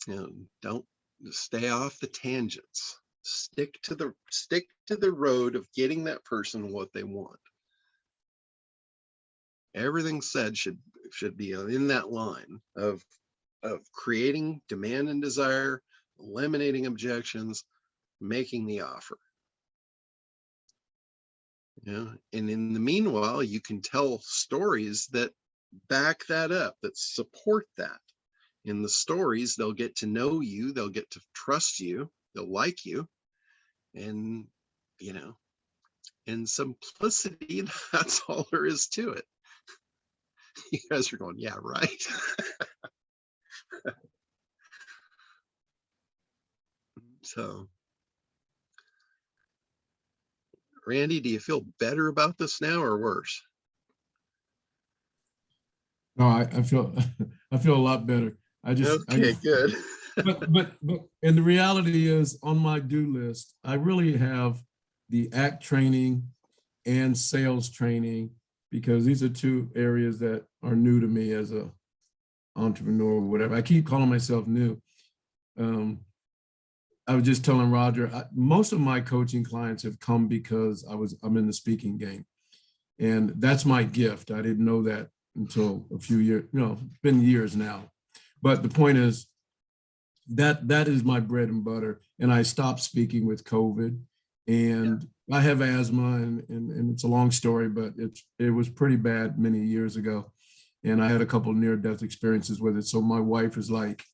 You know, don't stay off the tangents. Stick to the road of getting that person what they want. Everything said should be in that line of creating demand and desire, eliminating objections, making the offer. You know, and in the meanwhile, you can tell stories that back that up, that support that. In the stories, they'll get to know you, they'll get to trust you, they'll like you, and, you know, in simplicity, that's all there is to it. You guys are going, yeah, right. So, Randy, do you feel better about this now or worse? No, I feel a lot better. Okay, good. but and the reality is on my do list, I really have the ACT training and sales training because these are two areas that are new to me as a entrepreneur or whatever. I keep calling myself new. I was just telling Roger, most of my coaching clients have come because I'm in the speaking game. And that's my gift. I didn't know that until a few years, you know, it's been years now. But the point is that is my bread and butter. And I stopped speaking with COVID. And I have asthma, and it's a long story, but it was pretty bad many years ago. And I had a couple of near-death experiences with it. So my wife is like,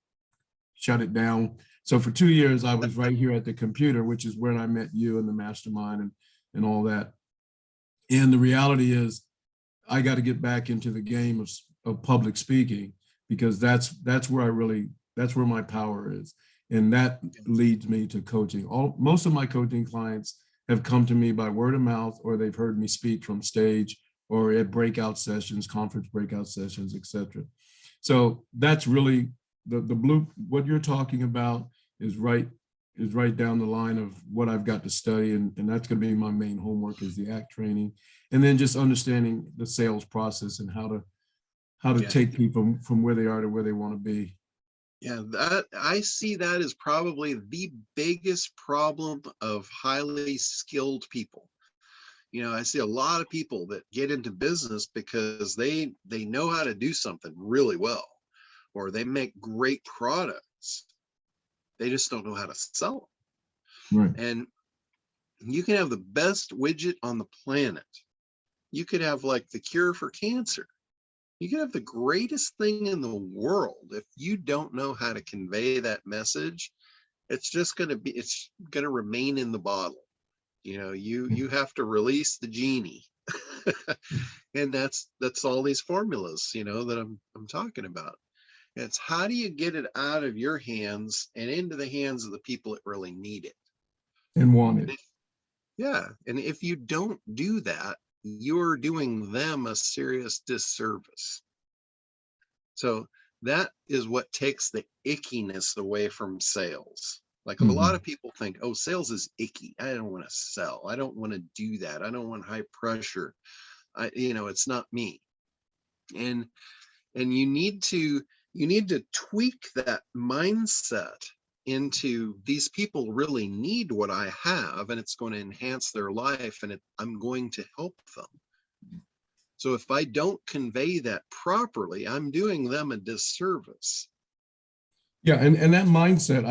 shut it down. So for 2 years, I was right here at the computer, which is where I met you and the mastermind and all that. And the reality is, I got to get back into the game of public speaking, because that's where my power is. And that leads me to coaching. Most of my coaching clients have come to me by word of mouth, or they've heard me speak from stage or at breakout sessions, conference breakout sessions, etc. So that's really the blue, what you're talking about is right down the line of what I've got to study. And that's going to be my main homework, is the ACT training. And then just understanding the sales process and how to take people from where they are to where they want to be. Yeah, that I see that as probably the biggest problem of highly skilled people. I see a lot of people that get into business because they know how to do something really well, or they make great products. They just don't know how to sell them. Right. And you can have the best widget on the planet. You could have like the cure for cancer. You can have the greatest thing in the world. If you don't know how to convey that message, it's going to remain in the bottle. You have to release the genie. And that's all these formulas, that I'm talking about. It's how do you get it out of your hands and into the hands of the people that really need it And want it. Yeah. And if you don't do that, you're doing them a serious disservice. So that is what takes the ickiness away from sales. Like a lot of people think, oh, sales is icky. I don't want to sell. I don't want to do that. I don't want high pressure. It's not me. And you need to tweak that mindset into, these people really need what I have, and it's going to enhance their life, and I'm going to help them. So if I don't convey that properly, I'm doing them a disservice. Yeah, and that mindset,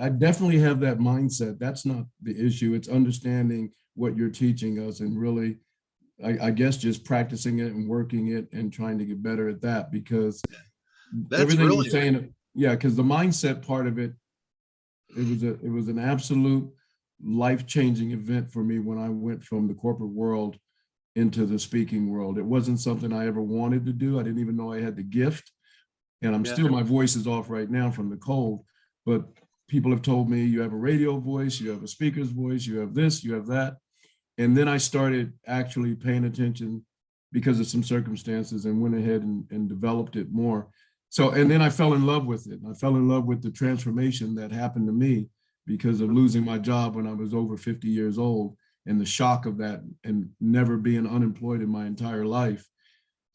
I definitely have that mindset. That's not the issue. It's understanding what you're teaching us, and really, I guess, just practicing it and working it and trying to get better at that, because that's everything really you're saying, because the mindset part of it, it was an absolute life-changing event for me when I went from the corporate world into the speaking world. It wasn't something I ever wanted to do. I didn't even know I had the gift. And I'm still, my voice is off right now from the cold, but people have told me, you have a radio voice, you have a speaker's voice, you have this, you have that. And then I started actually paying attention because of some circumstances, and went ahead and developed it more. So, and then I fell in love with it. I fell in love with the transformation that happened to me because of losing my job when I was over 50 years old, and the shock of that, and never being unemployed in my entire life,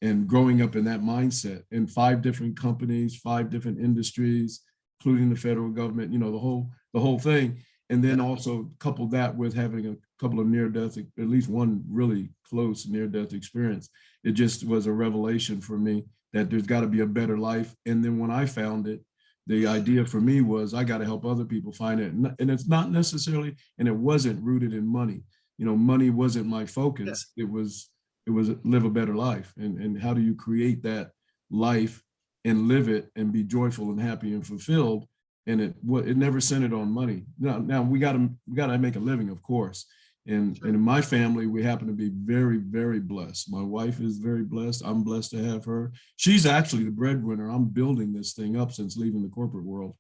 and growing up in that mindset in 5 different companies, 5 different industries, including the federal government, the whole thing. And then also couple that with having a couple of near-death, at least one really close near-death experience. It just was a revelation for me that there's got to be a better life. And then when I found it, the idea for me was, I got to help other people find it. And it's not necessarily, and it wasn't rooted in money. Money wasn't my focus. It was live a better life. And how do you create that life and live it and be joyful and happy and fulfilled? And it never centered on money. Now we got to make a living, of course. And in my family, we happen to be very, very blessed. My wife is very blessed. I'm blessed to have her. She's actually the breadwinner. I'm building this thing up since leaving the corporate world.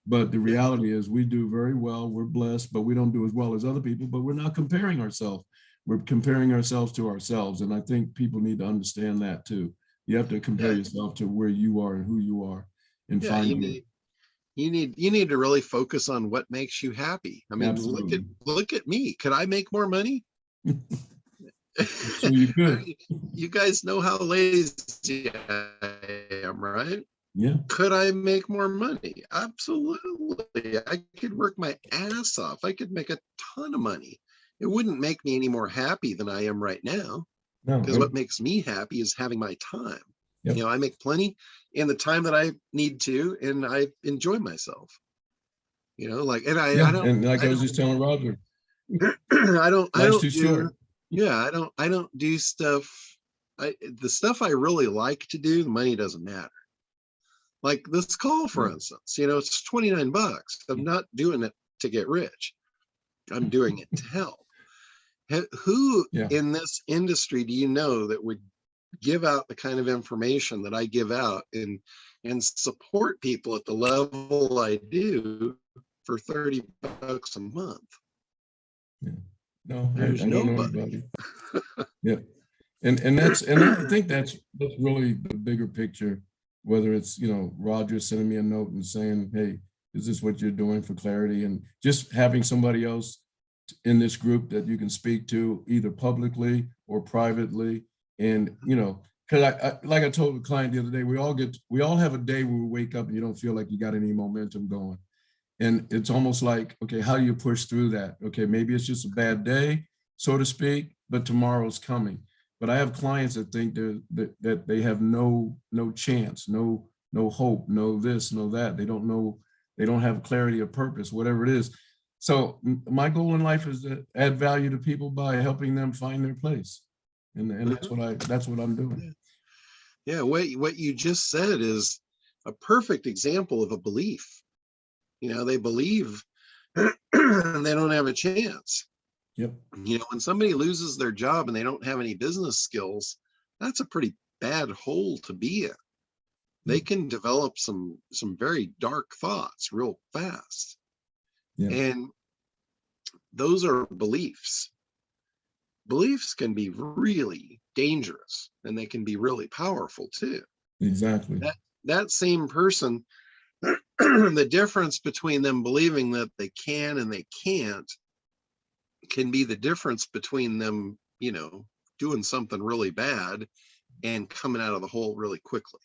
But the reality is, we do very well. We're blessed, but we don't do as well as other people. But we're not comparing ourselves. We're comparing ourselves to ourselves. And I think people need to understand that too. You have to compare yourself to where you are and who you are, and find it. You need to really focus on what makes you happy. I mean, Absolutely. look at me. Could I make more money? So you could. You guys know how lazy I am, right? Yeah. Could I make more money? Absolutely. I could work my ass off. I could make a ton of money. It wouldn't make me any more happy than I am right now. No. Because what makes me happy is having my time. Yep. I make plenty in the time that I need to, and I enjoy myself. I don't. And like I was just telling Roger, I Life's don't too do, short. yeah, I don't do stuff. The stuff I really like to do, the money doesn't matter. Like this call, for Yeah. instance, it's $29. I'm not doing it to get rich. I'm doing it to help. Who Yeah. in this industry do you know that would give out the kind of information that I give out and support people at the level I do for $30 a month? Yeah. No, I There's don't know nobody. anybody. Yeah. And I think that's really the bigger picture, whether it's, Roger sending me a note and saying, hey, is this what you're doing for clarity? And just having somebody else in this group that you can speak to either publicly or privately. And, because like I told the client the other day, we all have a day where we wake up and you don't feel like you got any momentum going. And it's almost like, okay, how do you push through that? Okay, maybe it's just a bad day, so to speak, but tomorrow's coming. But I have clients that think that they have no chance, no hope, no this, no that. They don't know, they don't have clarity of purpose, whatever it is. So my goal in life is to add value to people by helping them find their place. And that's what I'm doing. Yeah, what you just said is a perfect example of a belief. They believe and they don't have a chance. Yep. When somebody loses their job and they don't have any business skills, that's a pretty bad hole to be in. They can develop some very dark thoughts real fast. Yeah. And those are beliefs. Beliefs can be really dangerous and they can be really powerful too. Exactly. That same person, the difference between them believing that they can and they can't can be the difference between them, doing something really bad and coming out of the hole really quickly.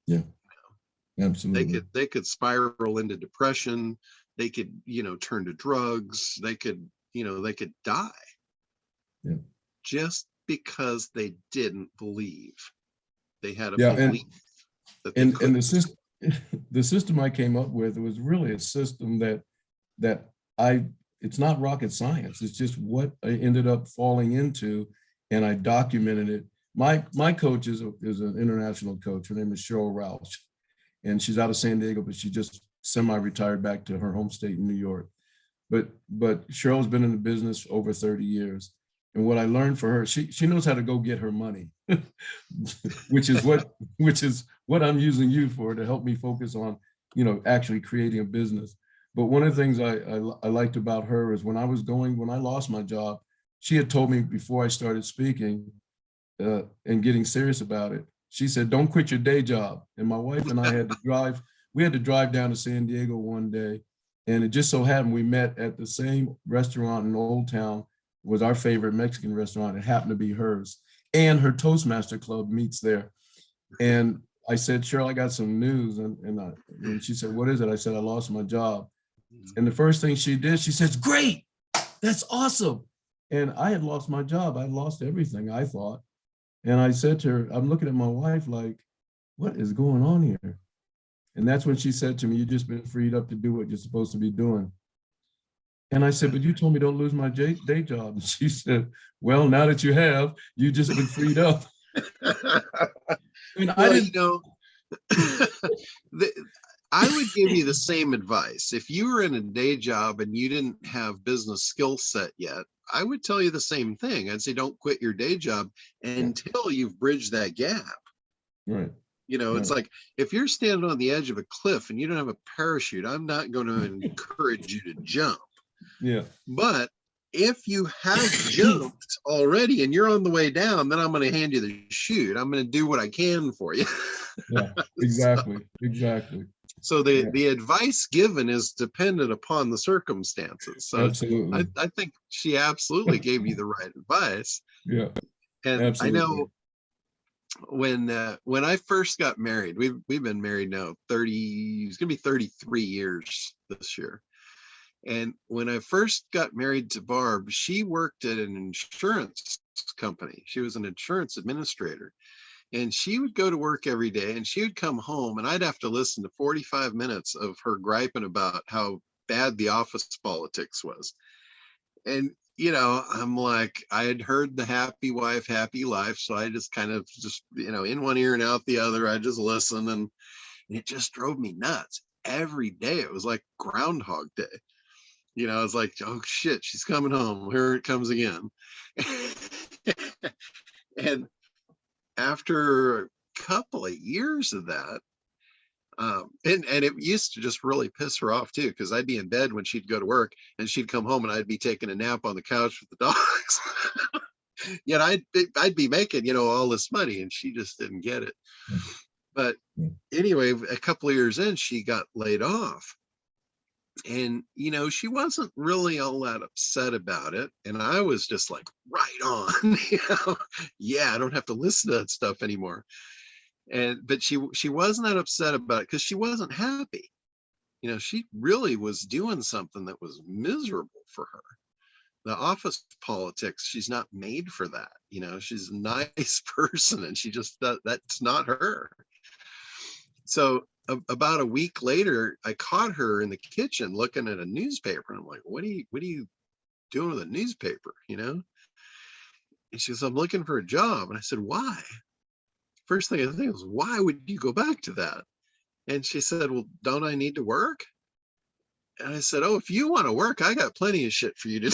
Yeah, absolutely. They could spiral into depression. They could, turn to drugs. They could die. Yeah. Just because they didn't believe. They had a Yeah, belief that they and couldn't. the system I came up with was really a system that it's not rocket science. It's just what I ended up falling into, and I documented it. My coach is an international coach. Her name is Cheryl Roush, and she's out of San Diego, but she just semi-retired back to her home state in New York. But Cheryl's been in the business over 30 years. And what I learned for her, she knows how to go get her money, which is what I'm using you for, to help me focus on, actually creating a business. But one of the things I liked about her is when I lost my job, she had told me before I started speaking and getting serious about it, she said, don't quit your day job. And my wife and I had to drive down to San Diego one day. And it just so happened we met at the same restaurant in Old Town. Was our favorite Mexican restaurant. It happened to be hers. And her Toastmaster Club meets there. And I said, Cheryl, I got some news. And she said, what is it? I said, I lost my job. And the first thing she did, she says, great, that's awesome. And I had lost my job. I lost everything, I thought. And I said to her, I'm looking at my wife like, what is going on here? And that's when she said to me, you've just been freed up to do what you're supposed to be doing. And I said, but you told me don't lose my day job. And she said, well, now that you have, you've just been freed up. And well, I would give you the same advice. If you were in a day job and you didn't have business skill set yet, I would tell you the same thing. I'd say, don't quit your day job until you've bridged that gap. Right. It's like, if you're standing on the edge of a cliff and you don't have a parachute, I'm not going to encourage you to jump. Yeah. But if you have jumped already and you're on the way down, then I'm going to hand you the chute. I'm going to do what I can for you. Yeah, exactly. Exactly. So the advice given is dependent upon the circumstances. So absolutely. I think she absolutely gave you the right advice. Yeah. And absolutely. I know when I first got married, we've been married now it's gonna be 33 years this year. And when I first got married to Barb, she worked at an insurance company. She was an insurance administrator. And she would go to work every day and she would come home and I'd have to listen to 45 minutes of her griping about how bad the office politics was. And, I'm like, I had heard the happy wife, happy life. So I just kind of just, in one ear and out the other, I just listened, and it just drove me nuts. Every day it was like Groundhog Day. It's like, oh shit, she's coming home. Here it comes again. And after a couple of years of that, and it used to just really piss her off too, because I'd be in bed when she'd go to work, and she'd come home and I'd be taking a nap on the couch with the dogs. Yet I'd be making, all this money, and she just didn't get it. But anyway, a couple of years in, she got laid off. And, she wasn't really all that upset about it. And I was just like, right on, yeah, I don't have to listen to that stuff anymore. But she wasn't that upset about it, because she wasn't happy. She really was doing something that was miserable for her. The office politics, she's not made for that. She's a nice person, and she just, that's not her. So about a week later, I caught her in the kitchen looking at a newspaper. And I'm like, what are you doing with a newspaper? And she says, I'm looking for a job. And I said, why? First thing I think was, why would you go back to that? And she said, well, don't I need to work? And I said, oh, if you want to work, I got plenty of shit for you to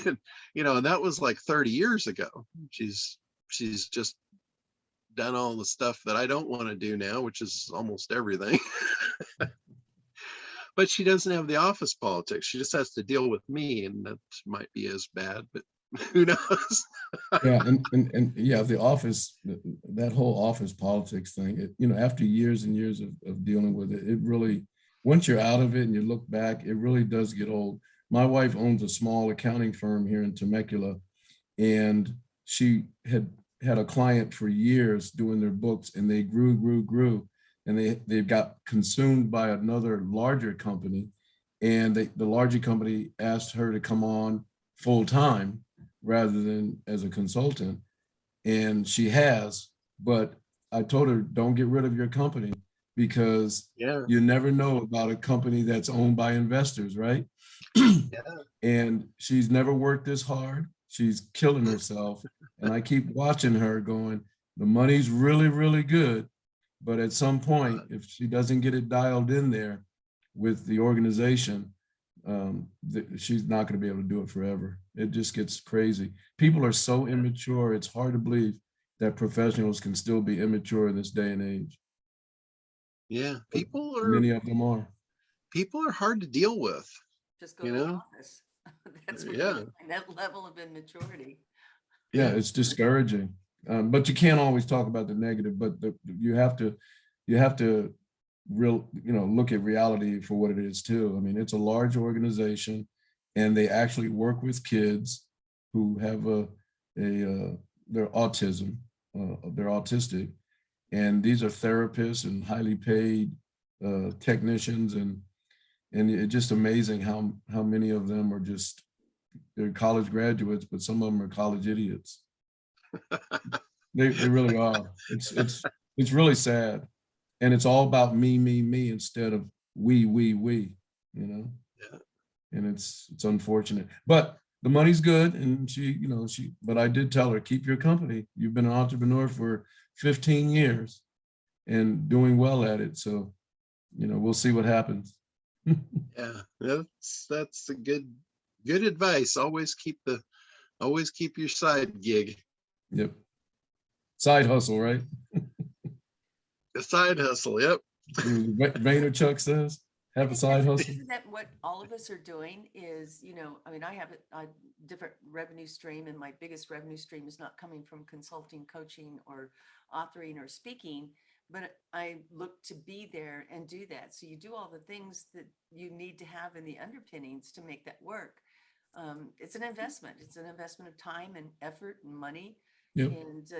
do. And that was like 30 years ago. She's just done all the stuff that I don't want to do now, which is almost everything. But she doesn't have the office politics. She just has to deal with me, and that might be as bad, but who knows? Yeah, and yeah, the office, that whole office politics thing, after years and years of dealing with it, it really, once you're out of it and you look back, it really does get old. My wife owns a small accounting firm here in Temecula, and she had a client for years doing their books, and they grew, and they got consumed by another larger company, and the larger company asked her to come on full time rather than as a consultant, and she has. But I told her, don't get rid of your company, because Yeah. you never know about a company that's owned by investors, right? And she's never worked this hard. She's killing herself. And I keep watching her going, the money's really, really good. But at some point, if she doesn't get it dialed in there with the organization, she's not going to be able to do it forever. It just gets crazy. People are so immature. It's hard to believe that professionals can still be immature in this day and age. Yeah. Many of them are. People are hard to deal with. Just go to the office. That's where you're Yeah. gonna find that level of immaturity. Yeah, it's discouraging. But you can't always talk about the negative, but you have to look at reality for what it is too. I mean, it's a large organization, and they actually work with kids who have their autism, they're autistic, and these are therapists and highly paid technicians, and it's just amazing how many of them are just, they're college graduates, but some of them are college idiots. They really are. It's really sad, and it's all about me instead of we. Yeah. And it's unfortunate, but the money's good, and but I did tell her, keep your company. You've been an entrepreneur for 15 years and doing well at it, so we'll see what happens. Yeah, that's a good advice. Always keep your side gig. Yep. Side hustle, right? A side hustle. Yep. Vaynerchuk says, have a side hustle. Isn't that what all of us are doing? Is, I mean, I have a different revenue stream, and my biggest revenue stream is not coming from consulting, coaching, or authoring or speaking, but I look to be there and do that. So you do all the things that you need to have in the underpinnings to make that work. It's an investment. It's an investment of time and effort and money. Yep. And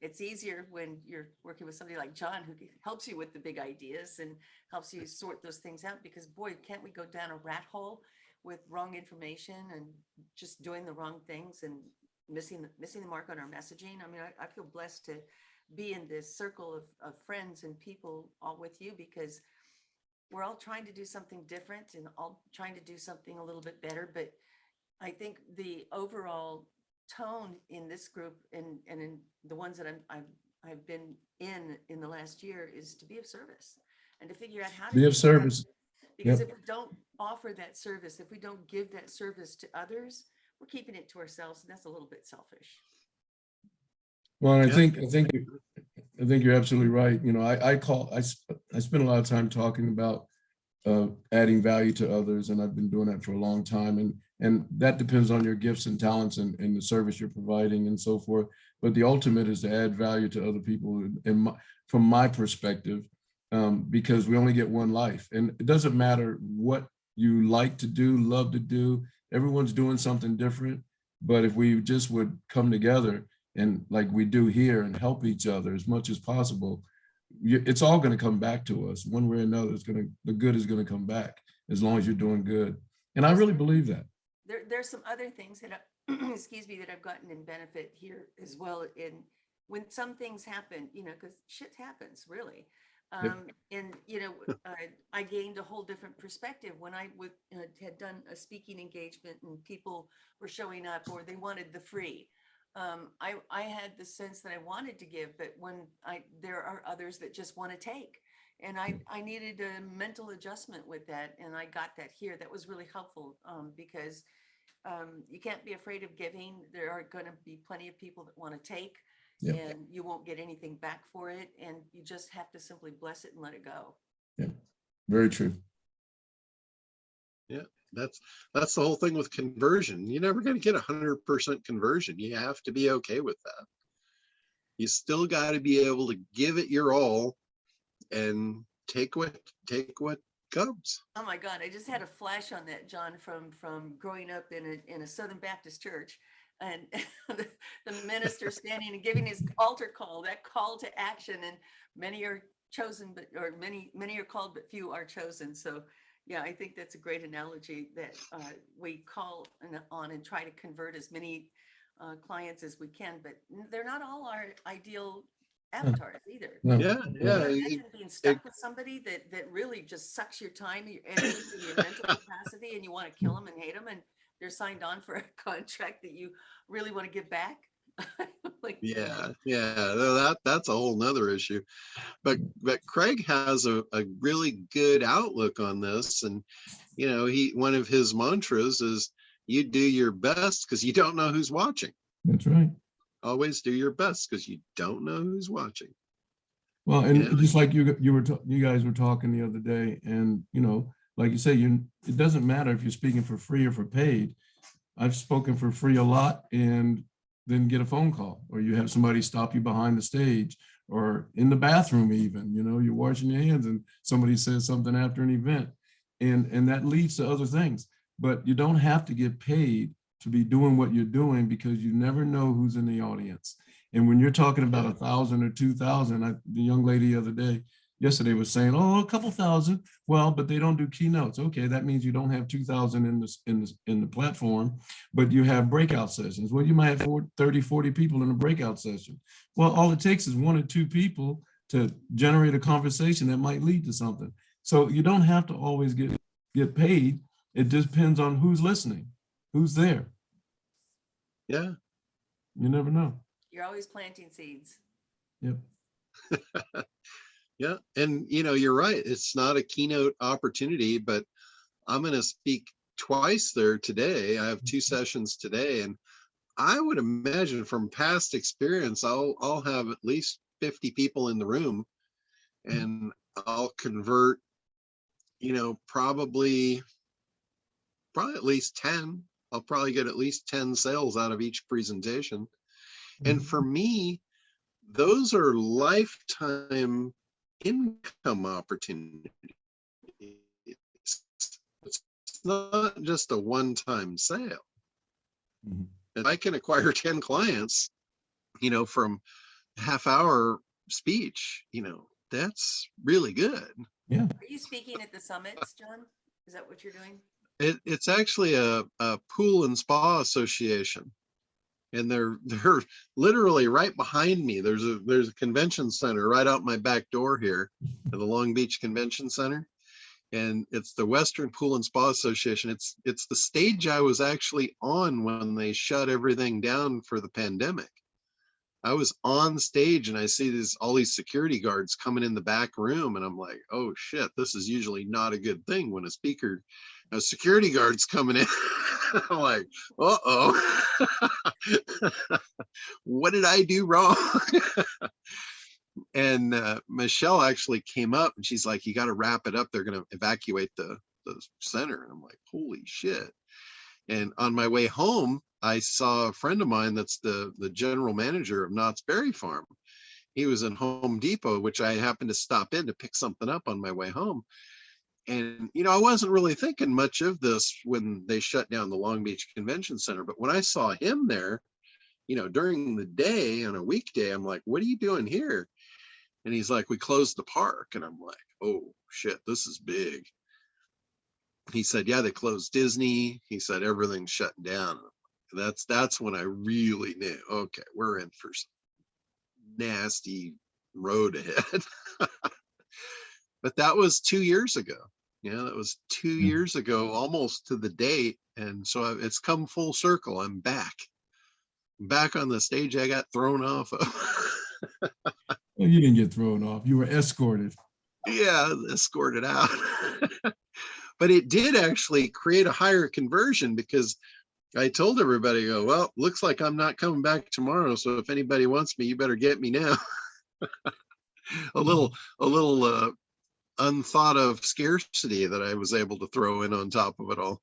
it's easier when you're working with somebody like John, who helps you with the big ideas and helps you sort those things out, because boy, can't we go down a rat hole with wrong information and just doing the wrong things and missing the mark on our messaging. I mean, I feel blessed to be in this circle of friends and people all with you, because we're all trying to do something different and all trying to do something a little bit better. But I think the overall tone in this group and in the ones that I've been in the last year is to be of service and to figure out how to Be do of that. service. Because Yep. if we don't offer that service, if we don't give that service to others, we're keeping it to ourselves, and that's a little bit selfish. Well, and Yeah. I think you're absolutely right. You know, I spend a lot of time talking about adding value to others, and I've been doing that for a long time. And that depends on your gifts and talents and the service you're providing and so forth. But the ultimate is to add value to other people. And from my perspective, because we only get one life, and it doesn't matter what you like to do, love to do. Everyone's doing something different. But if we just would come together and like we do here and help each other as much as possible, it's all going to come back to us one way or another. The good is going to come back as long as you're doing good. And I really believe that. There's some other things that, excuse me, that I've gotten in benefit here as well. In when some things happen, you know, because shit happens really. And, you know, I gained a whole different perspective when I had done a speaking engagement and people were showing up or they wanted the free. I had the sense that I wanted to give, but when there are others that just want to take. And I needed a mental adjustment with that. And I got that here. That was really helpful because you can't be afraid of giving. There are going to be plenty of people that want to take. Yep. And you won't get anything back for it. And you just have to simply bless it and let it go. Yeah, very true. Yeah, that's the whole thing with conversion. You're never going to get 100% conversion. You have to be okay with that. You still got to be able to give it your all and take what comes. Oh my God, I just had a flash on that, John, from growing up in a Southern Baptist church. And the minister standing and giving his altar call, that call to action, and many are chosen, or many are called, but few are chosen. So yeah, I think that's a great analogy that we call on and try to convert as many clients as we can, but they're not all our ideal avatars either. No. Yeah. Imagine being stuck with somebody that really just sucks your time, your energy, and your mental capacity, and you want to kill them and hate them, and they're signed on for a contract that you really want to give back. That's a whole nother issue. But Craig has a really good outlook on this, and you know, one of his mantras is you do your best because you don't know who's watching. That's right. Always do your best because you don't know who's watching. Well, and just like you guys were talking the other day, and you know, like you say, it doesn't matter if you're speaking for free or for paid. I've spoken for free a lot and then get a phone call, or you have somebody stop you behind the stage or in the bathroom even, you know, you're washing your hands and somebody says something after an event, and that leads to other things. But you don't have to get paid to be doing what you're doing because you never know who's in the audience. And when you're talking about 1,000 or 2,000, the young lady yesterday was saying, oh, a couple thousand. Well, but they don't do keynotes. Okay, that means you don't have 2,000 in the platform, but you have breakout sessions. Well, you might have 30, 40 people in a breakout session. Well, all it takes is 1 or 2 people to generate a conversation that might lead to something. So you don't have to always get paid. It just depends on who's listening, who's there. Yeah. You never know. You're always planting seeds. Yep. Yeah. And, you know, you're right. It's not a keynote opportunity, but I'm going to speak twice there today. I have 2 sessions today, and I would imagine from past experience, I'll have at least 50 people in the room, and I'll convert, you know, probably at least 10. I'll probably get at least 10 sales out of each presentation. And for me, those are lifetime income opportunities. It's not just a one-time sale. Mm-hmm. If I can acquire 10 clients, you know, from half-hour speech, you know, that's really good. Yeah. Are you speaking at the summits, John? Is that what you're doing? It's actually a pool and spa association, and they're literally right behind me. There's a convention center right out my back door here at the Long Beach Convention Center, and it's the Western Pool and Spa Association. It's the stage I was actually on when they shut everything down for the pandemic. I was on stage and I see all these security guards coming in the back room, and I'm like, oh shit, this is usually not a good thing when a security guard's coming in. I'm like, uh-oh. What did I do wrong? And Michelle actually came up and she's like, you got to wrap it up. They're going to evacuate the center. And I'm like, holy shit. And on my way home, I saw a friend of mine that's the general manager of Knott's Berry Farm. He was in Home Depot, which I happened to stop in to pick something up on my way home. And, I wasn't really thinking much of this when they shut down the Long Beach Convention Center. But when I saw him there, during the day on a weekday, I'm like, what are you doing here? And he's like, we closed the park. And I'm like, oh shit, this is big. He said, yeah, they closed Disney. He said, everything's shutting down. That's when I really knew, okay, we're in for some nasty road ahead. But that was 2 years ago. That was 2 years ago, almost to the date. And so it's come full circle. I'm back on the stage I got thrown off of. Well, you didn't get thrown off. You were escorted. Yeah, escorted out. But it did actually create a higher conversion, because I told everybody, well, looks like I'm not coming back tomorrow. So if anybody wants me, you better get me now. a little unthought of scarcity that I was able to throw in on top of it all.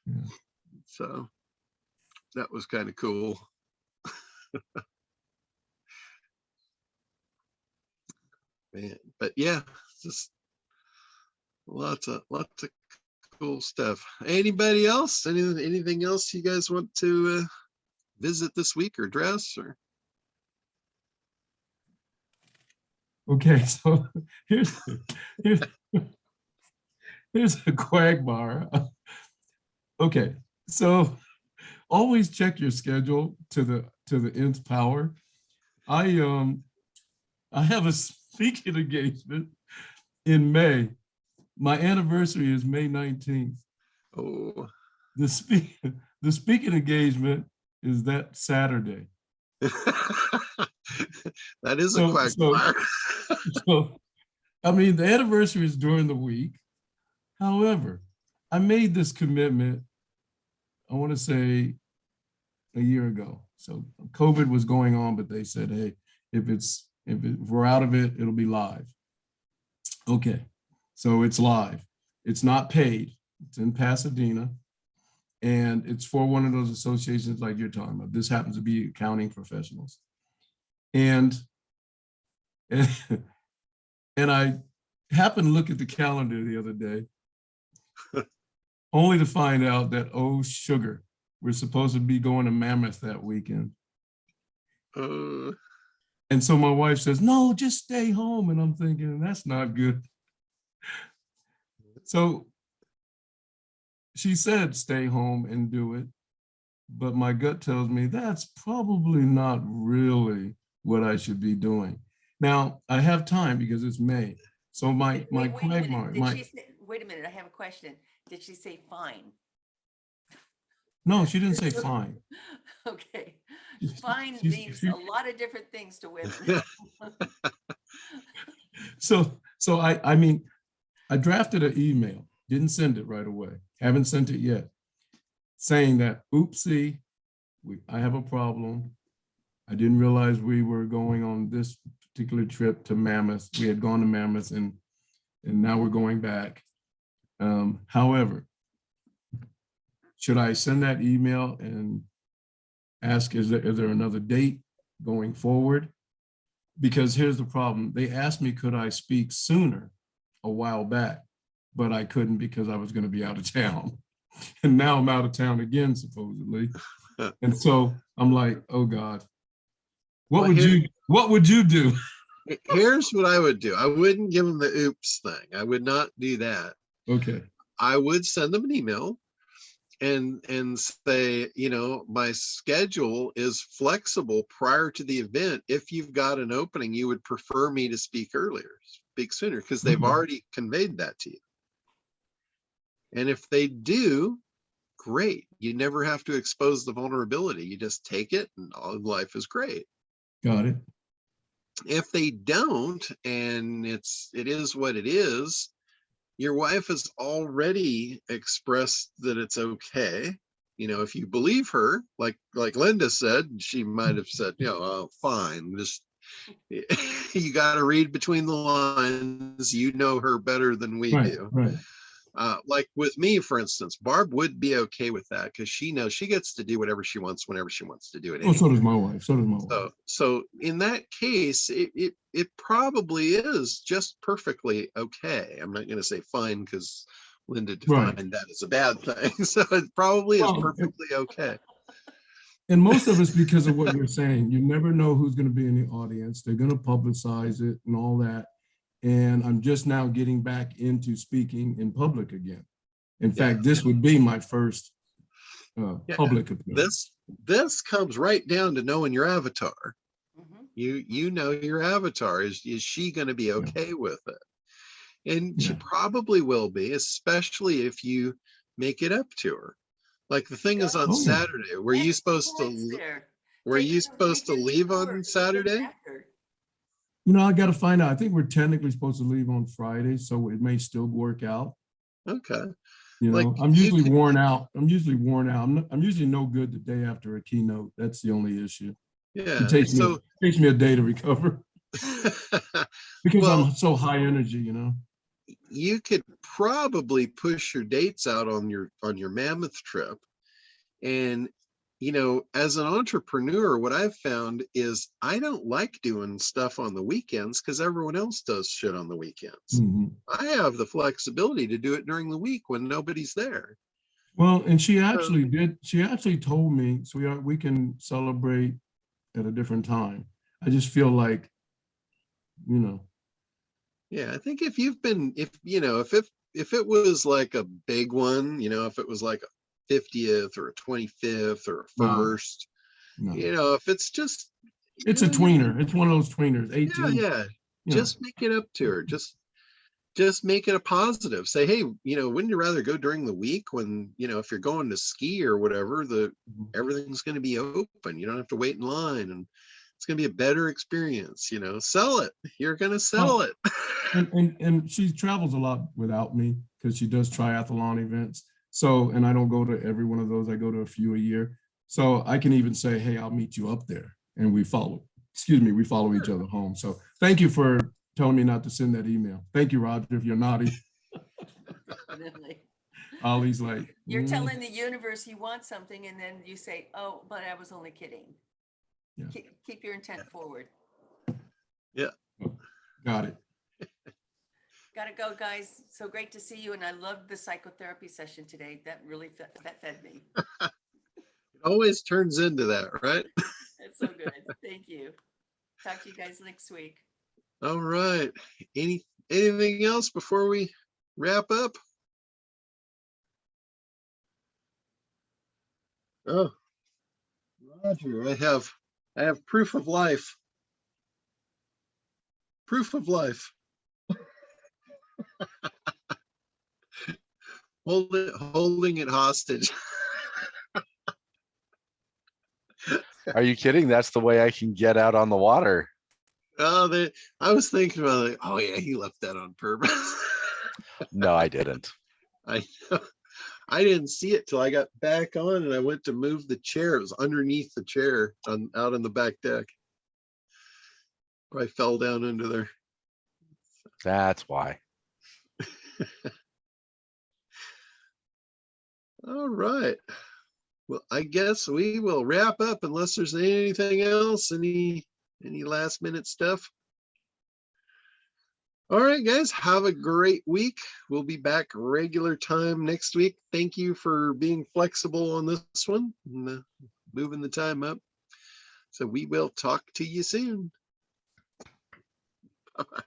Yeah. So that was kind of cool. Man, but yeah, just lots of cool stuff. Anybody else? Anything else you guys want to visit this week or address? Or Okay, so here's a quagmire. Okay, so always check your schedule to the nth power. I have a speaking engagement in May. My anniversary is May 19th. oh, The speaking engagement is that Saturday. that is a quagmire. So, I mean, the anniversary is during the week. However, I made this commitment, I want to say a year ago. So COVID was going on, but they said, hey, if we're out of it, it'll be live. Okay, so it's live. It's not paid. It's in Pasadena. And it's for one of those associations like you're talking about. This happens to be accounting professionals. And I happened to look at the calendar the other day, only to find out that, oh, sugar, we're supposed to be going to Mammoth that weekend. And so my wife says, no, just stay home. And I'm thinking, that's not good. So she said, stay home and do it. But my gut tells me that's probably not really what I should be doing. Now, I have time because it's May. So my quagmire. Wait a minute, I have a question. Did she say fine? No, she didn't say fine. Okay. Fine means a lot of different things to women. So I mean, I drafted an email, didn't send it right away, haven't sent it yet, saying that, oopsie, I have a problem. I didn't realize we were going on this particular trip to Mammoth. We had gone to Mammoth and now we're going back. However, should I send that email and ask, is there another date going forward? Because here's the problem. They asked me, could I speak sooner a while back, but I couldn't because I was going to be out of town. And now I'm out of town again, supposedly. And so I'm like, oh God, what would you do? Here's what I would do. I wouldn't give them the oops thing. I would not do that. Okay. I would send them an email and say, my schedule is flexible prior to the event. If you've got an opening, you would prefer me to speak earlier. speak sooner because they've Mhm. already conveyed that to you. And if they do, great. You never have to expose the vulnerability. You just take it and all life is great. Got it. If they don't, and it is what it is, your wife has already expressed that it's okay. You know, if you believe her, like Linda said, she might have said, you know, oh, fine, just you got to read between the lines. You know her better than we Right, do. right. Like with me, for instance, Barb would be okay with that because she knows she gets to do whatever she wants whenever she wants to do it. Oh, so Anyway. does my wife. So does my wife. So in that case, it probably is just perfectly okay. I'm not going to say fine because Linda Right. defined that as a bad thing. So it probably is Well, perfectly okay. And most of it's because of what you're saying. You never know who's going to be in the audience. They're going to publicize it and all that. And I'm just now getting back into speaking in public again. In fact, this would be my first public appearance. This comes right down to knowing your avatar. Mhm. You know your avatar. Is she going to be okay with it? And she Yeah. probably will be, especially if you make it up to her. Like the thing is on Oh, yeah. Saturday. Were you supposed to leave on Saturday? You know, I got to find out. I think we're technically supposed to leave on Friday, so it may still work out. Okay. You Like know, I'm you usually could- worn out. I'm usually worn out. I'm usually no good the day after a keynote. That's the only issue. Yeah. It takes me a day to recover because Well, I'm so high energy, you know. you could probably push your dates out on your mammoth trip. And you know, as an entrepreneur, what I've found is I don't like doing stuff on the weekends because everyone else does shit on the weekends. Mhm. I have the flexibility to do it during the week when nobody's there. Well, and she actually did. She actually told me, so we can celebrate at a different time. I just feel like, you know. Yeah, I think if it was like a big one, you know, if it was like a 50th or a 25th or a No, first, no. you know, if it's just, It's a tweener. It's one of those tweeners, yeah, 18. yeah, You know. just make it up to her. Just make it a positive. Say, hey, you know, wouldn't you rather go during the week when, you know, if you're going to ski or whatever, everything's going to be open. You don't have to wait in line and it's going to be a better experience, you know, sell it. You're going to sell Well, it. and she travels a lot without me because she does triathlon events. So, and I don't go to every one of those. I go to a few a year. So I can even say, hey, I'll meet you up there. And we follow each other home. So thank you for telling me not to send that email. Thank you, Roger, if you're naughty. Definitely. Ollie's like, You're telling the universe you want something and then you say, oh, but I was only kidding. Yeah. Keep your intent forward. Yeah. got it. Gotta go, guys. So great to see you. And I loved the psychotherapy session today. That really fed me. It always turns into that, right? That's so good. Thank you. Talk to you guys next week. All right. Anything else before we wrap up? Oh, Roger, I have proof of life. Proof of life. Holding it hostage. Are you kidding? That's the way I can get out on the water. Oh, I was thinking about it. Oh yeah, he left that on purpose. No, I didn't. I didn't see it till I got back on and I went to move the chair. It was underneath the chair out on the back deck. I fell down under there. That's why. All right. Well, I guess we will wrap up unless there's anything else, any last minute stuff. All right, guys, have a great week. We'll be back regular time next week. Thank you for being flexible on this one and moving the time up. So we will talk to you soon. Bye.